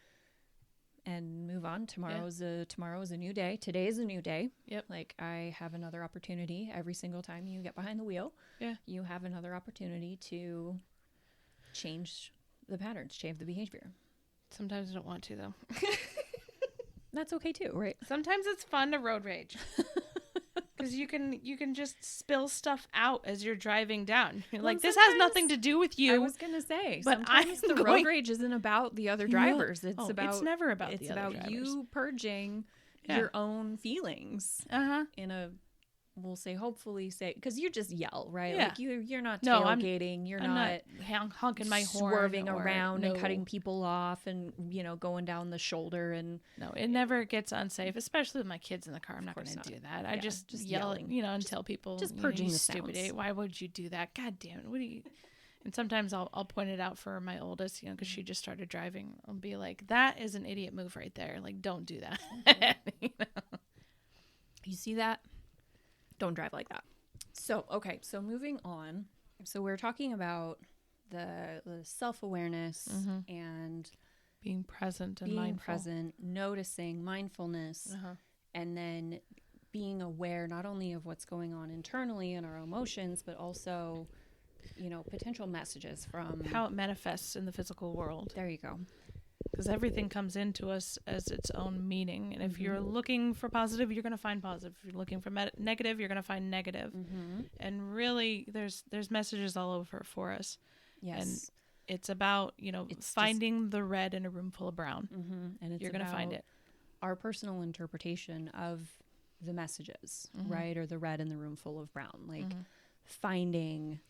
S2: and move on. Tomorrow is a new day. Today is a new day.
S1: Yep.
S2: Like I have another opportunity every single time you get behind the wheel.
S1: Yeah.
S2: You have another opportunity to change the patterns, change the behavior.
S1: Sometimes I don't want to though.
S2: That's okay too, right?
S1: Sometimes it's fun to road rage. Because you can just spill stuff out as you're driving down. You're like, this has nothing to do with you.
S2: I was gonna say,
S1: but
S2: sometimes the road rage isn't about the other drivers. It's
S1: it's never about
S2: it's
S1: the other
S2: about
S1: drivers.
S2: you purging your own feelings in a, we'll say, hopefully say, because you just yell, right?
S1: Yeah.
S2: Like you're not
S1: No,
S2: tailgating, you're
S1: I'm
S2: not
S1: honking my horn,
S2: swerving around and cutting people off and, you know, going down the shoulder. And
S1: no, it never gets unsafe, especially with my kids in the car. I'm not going to do that. I just yell,
S2: yelling.
S1: you know, and tell people,
S2: just purging
S1: you
S2: the
S1: stupid
S2: sounds.
S1: idiot. Why would you do that? God damn it. What do you? And sometimes I'll point it out for my oldest, you know, because she just started driving. I'll be like, that is an idiot move right there. Like, don't do that. You know?
S2: You see that? Don't drive like that. So, okay. So moving on. So we're talking about the self-awareness and
S1: being present and
S2: being
S1: mindful.
S2: present, noticing, mindfulness, and then being aware not only of what's going on internally in our emotions, but also, you know, potential messages from
S1: how it manifests in the physical world.
S2: There you go.
S1: Because everything comes into us as its own meaning. And if you're looking for positive, you're going to find positive. If you're looking for negative, you're going to find negative. And really, there's messages all over for us.
S2: Yes.
S1: And it's about, you know, finding the red in a room full of brown.
S2: And it's
S1: you're going to find it.
S2: Our personal interpretation of the messages, right? Or the red in the room full of brown. Like finding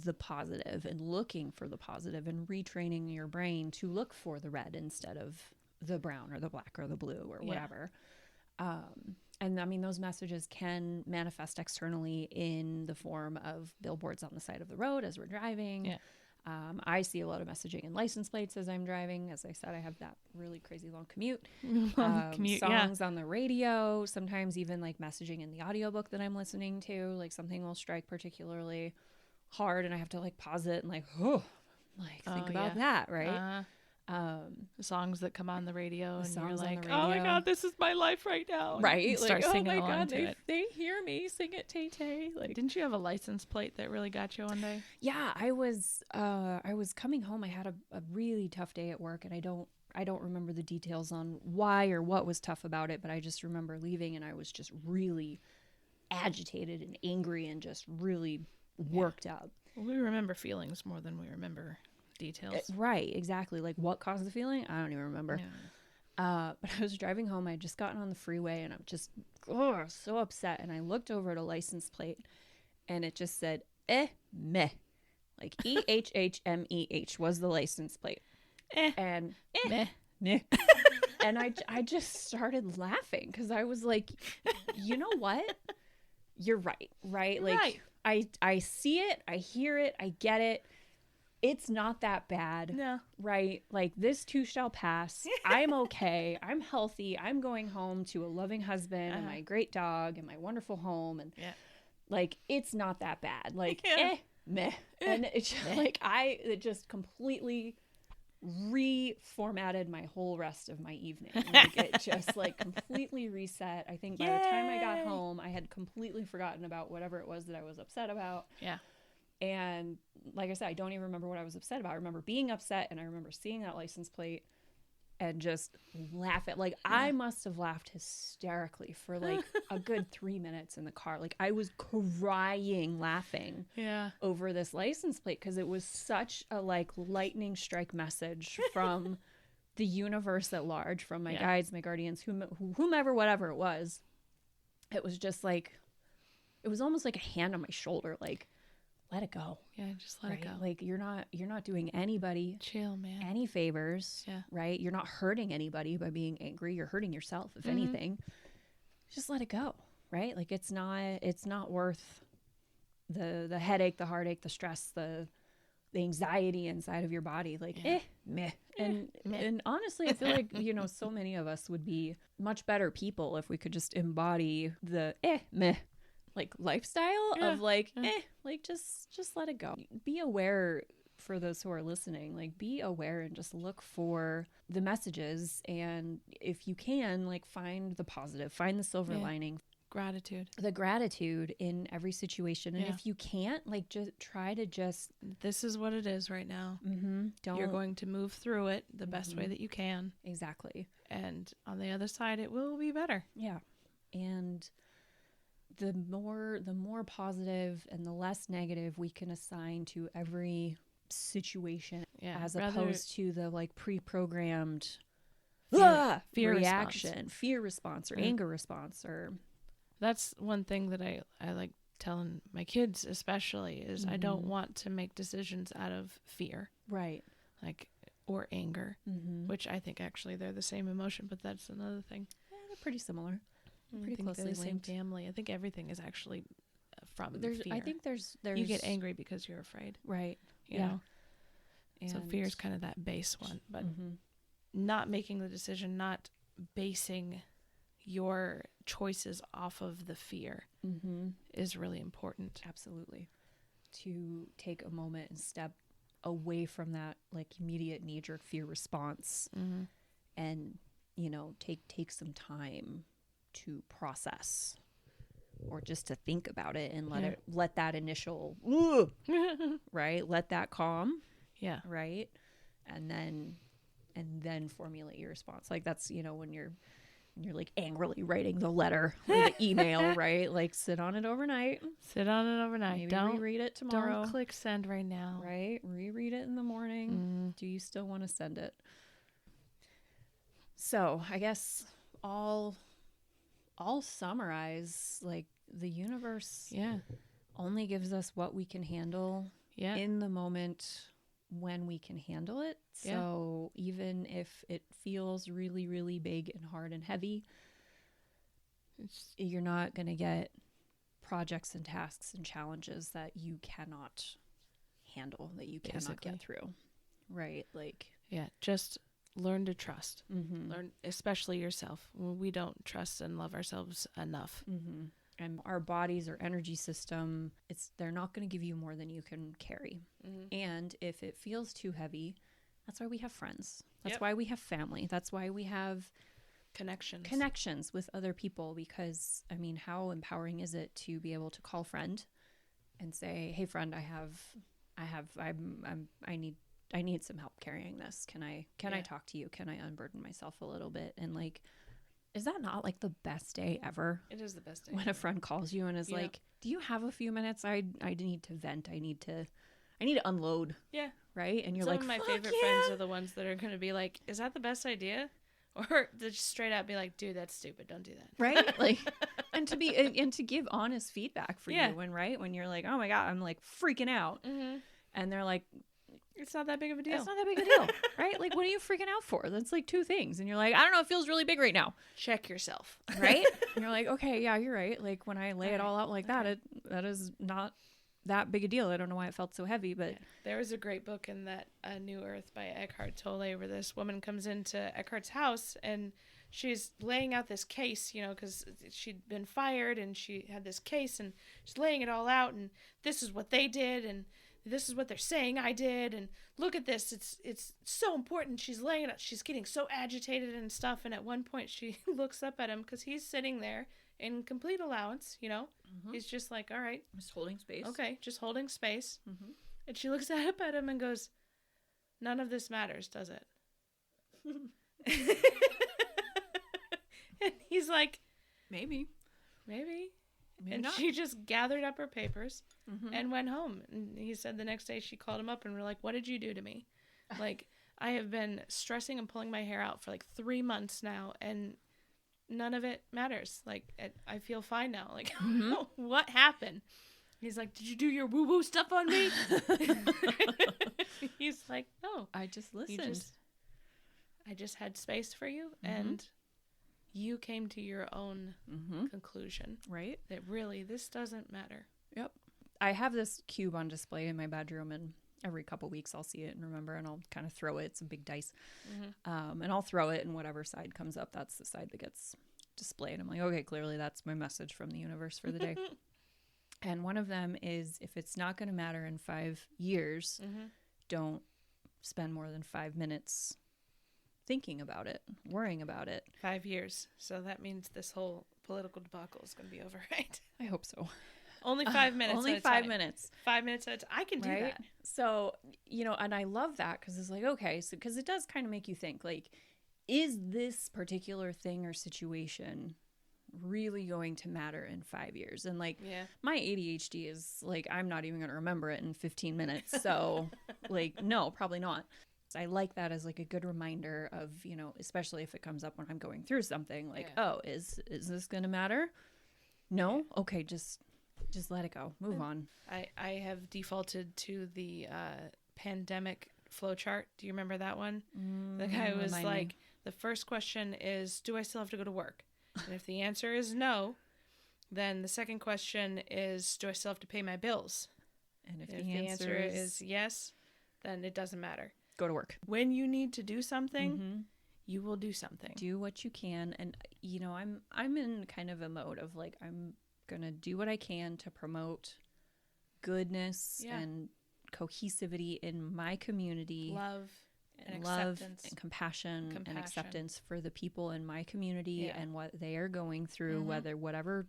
S2: the positive and looking for the positive and retraining your brain to look for the red instead of the brown or the black or the blue or whatever. And I mean, those messages can manifest externally in the form of billboards on the side of the road as we're driving.
S1: Yeah.
S2: I see a lot of messaging in license plates as I'm driving. As I said, I have that really crazy long commute. Songs on the radio, sometimes even like messaging in the audiobook that I'm listening to, like something will strike particularly hard and I have to like pause it and like, think about that, right?
S1: The songs that come on the radio and you're like,
S2: oh
S1: my God, this is my life right now.
S2: Right.
S1: And start
S2: like,
S1: singing
S2: oh my
S1: along
S2: God,
S1: to it.
S2: they hear me sing it, Tay-Tay. Like,
S1: didn't you have a license plate that really got you one day?
S2: Yeah, I was coming home. I had a really tough day at work and I don't remember the details on why or what was tough about it, but I just remember leaving and I was just really agitated and angry and just really worked up.
S1: Well, we remember feelings more than we remember details.
S2: Right, exactly. Like what caused the feeling? I don't even remember. Yeah. But I was driving home. I had just gotten on the freeway and I'm just so upset. And I looked over at a license plate and it just said, meh. Like EHHMEH was the license plate. And meh. And I just started laughing because I was like, you know what? You're right? Like, right. I see it, I hear it, I get it. It's not that bad.
S1: No.
S2: Right? Like this too shall pass. I'm okay. I'm healthy. I'm going home to a loving husband and my great dog and my wonderful home. And like, it's not that bad. Like, meh. And it's just, like, it just completely reformatted my whole rest of my evening. Like it just like completely reset. I think by the time I got home, I had completely forgotten about whatever it was that I was upset about.
S1: Yeah.
S2: And like I said, I don't even remember what I was upset about. I remember being upset, and I remember seeing that license plate and just laughing. Like I must have laughed hysterically for like a good 3 minutes in the car. Like I was crying laughing over this license plate, because it was such a like lightning strike message from the universe at large, from my guides, my guardians, whomever, whatever it was. It was just like, it was almost like a hand on my shoulder, like, let it go.
S1: Yeah, just let it go.
S2: Like you're not doing anybody
S1: chill, man,
S2: any favors. Right? You're not hurting anybody by being angry. You're hurting yourself, if anything. Just let it go. Right? Like it's not worth the headache, the heartache, the stress, the anxiety inside of your body. Like meh. And honestly, I feel like, you know, so many of us would be much better people if we could just embody the meh like lifestyle of like like just let it go. Be aware, for those who are listening, like be aware and just look for the messages, and if you can, like find the positive, find the silver lining, the gratitude in every situation. And if you can't, like just try to just,
S1: this is what it is right now. You're going to move through it the best way that you can.
S2: Exactly.
S1: And on the other side, it will be better.
S2: And the more positive and the less negative we can assign to every situation, as opposed to the like pre-programmed fear reaction, fear response, or anger response. Or
S1: that's one thing that I like telling my kids especially is I don't want to make decisions out of fear,
S2: right?
S1: Like, or anger, which I think actually they're the same emotion, but that's another thing.
S2: They're pretty similar. Pretty closely
S1: the same family. I think everything is actually from fear.
S2: I think there's
S1: you get angry because you're afraid,
S2: right?
S1: You know, and so fear is kind of that base one, but not making the decision, not basing your choices off of the fear is really important.
S2: Absolutely. To take a moment and step away from that like immediate knee-jerk fear response, and you know, take some time to process, or just to think about it, and let that initial right, let that calm, right, and then formulate your response. Like that's, you know, when you're like angrily writing the letter or the email, right? Like sit on it overnight. Maybe don't reread it tomorrow.
S1: Don't click send right now.
S2: Right? Reread it in the morning. Do you still want to send it? So I guess I'll summarize, like the universe only gives us what we can handle in the moment when we can handle it. So even if it feels really, really big and hard and heavy, you're not going to get projects and tasks and challenges that you cannot handle, that you cannot get through. Right? Like,
S1: just learn to trust. Learn, especially yourself. We don't trust and love ourselves enough.
S2: And our bodies, our energy system, they're not going to give you more than you can carry. And if it feels too heavy, that's why we have friends. That's why we have family. That's why we have connections with other people. Because I mean, how empowering is it to be able to call a friend and say, "Hey friend, I need some help carrying this. Can I talk to you? Can I unburden myself a little bit?" And like, is that not like the best day ever?
S1: It is the best day
S2: when a friend calls you and is like, "Do you have a few minutes? I need to vent. I need to unload." Right? And you're
S1: Some
S2: like,
S1: of my favorite friends are the ones that are going to be like, "Is that the best idea?" Or they just straight out be like, "Dude, that's stupid. Don't do that."
S2: Right? Like, and to give honest feedback for you when you're like, "Oh my God, I'm like freaking out." And they're like,
S1: "It's not that big of a deal."
S2: It's not that big a deal, right? Like, what are you freaking out for? That's like two things. And you're like, "I don't know, it feels really big right now."
S1: Check yourself.
S2: Right? And you're like, "Okay, yeah, you're right." Like, when I lay it all out like that is not that big a deal. I don't know why it felt so heavy, but
S1: there was a great book in that New Earth by Eckhart Tolle, where this woman comes into Eckhart's house and she's laying out this case, you know, because she'd been fired and she had this case and she's laying it all out, and this is what they did, and this is what they're saying I did, and look at this, it's so important. She's laying it, she's getting so agitated and stuff, and at one point she looks up at him because he's sitting there in complete allowance, He's just like, all right,
S2: just holding space.
S1: Okay, just holding space. And she looks up at him and goes, none of this matters, does it? And he's like, maybe and
S2: not.
S1: she just gathered up her papers and went home. And he said the next day she called him up and we're like, what did you do to me? Like, I have been stressing and pulling my hair out for like 3 months now, and none of it matters. Like, I feel fine now. Like, what happened? He's like, did you do your woo-woo stuff on me? He's like, no.
S2: I just listened.
S1: I just had space for you, and you came to your own conclusion.
S2: Right?
S1: That really, this doesn't matter.
S2: Yep. I have this cube on display in my bedroom, and every couple weeks I'll see it and remember, and I'll kind of throw it. It's a big dice. And I'll throw it, and whatever side comes up, that's the side that gets displayed. I'm like, okay, clearly that's my message from the universe for the day. And one of them is, if it's not going to matter in 5 years, don't spend more than 5 minutes thinking about it, worrying about it.
S1: 5 years. So that means this whole political debacle is going to be over, right?
S2: I hope so.
S1: Only 5 minutes.
S2: Only 5 minutes.
S1: 5 minutes at a time. I can do that.
S2: So, and I love that because it's like, okay, so because it does kind of make you think, like, is this particular thing or situation really going to matter in 5 years? And like, my ADHD is like, I'm not even going to remember it in 15 minutes. So like, no, probably not. I like that as like a good reminder of, especially if it comes up when I'm going through something, like, oh, is this going to matter? No. Okay. Just let it go. Move on.
S1: I have defaulted to the pandemic flowchart. Do you remember that one? The guy was like, the first question is, do I still have to go to work? And if the answer is no, then the second question is, do I still have to pay my bills?
S2: And if
S1: the answer is yes, then it doesn't matter.
S2: Go to work.
S1: When you need to do something, you will do something.
S2: Do what you can. And, I'm in kind of a mode of like, I'm going to do what I can to promote goodness and cohesivity in my community.
S1: Love and
S2: compassion and acceptance for the people in my community and what they are going through, whatever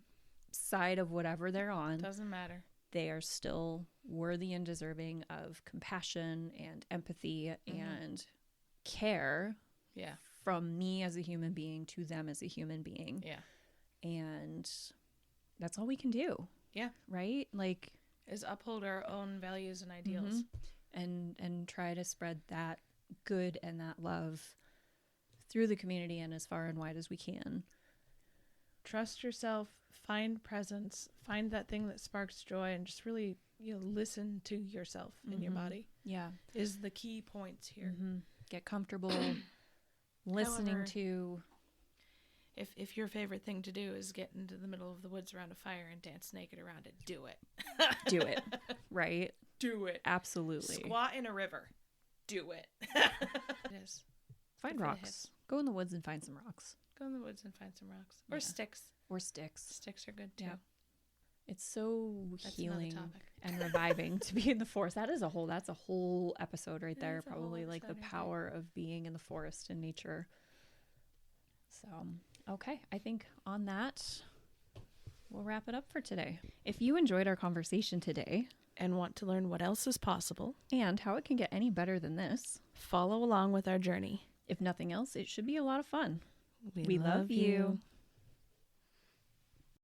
S2: side of whatever they're on.
S1: Doesn't matter.
S2: They are still worthy and deserving of compassion and empathy and care from me as a human being to them as a human being. Yeah. And that's all we can do. Yeah. Right? Like,
S1: is uphold our own values and ideals.
S2: And try to spread that good and that love through the community and as far and wide as we can.
S1: Trust yourself, find presence, find that thing that sparks joy, and just really, listen to yourself in your body. Yeah. Is the key points here.
S2: Get comfortable listening. However, to
S1: if your favorite thing to do is get into the middle of the woods around a fire and dance naked around it, do it.
S2: Do it. Right?
S1: Do it.
S2: Absolutely.
S1: Squat in a river. Do it. It is.
S2: Find rocks. Go in the woods and find some rocks.
S1: Go in the woods and find some rocks. Or sticks.
S2: Sticks
S1: are good too.
S2: Yeah. It's so healing and reviving to be in the forest. That's a whole episode right there. Probably like the power of being in the forest and nature. So, okay. I think on that, we'll wrap it up for today. If you enjoyed our conversation today
S1: and want to learn what else is possible
S2: and how it can get any better than this,
S1: follow along with our journey.
S2: If nothing else, it should be a lot of fun.
S1: We love you.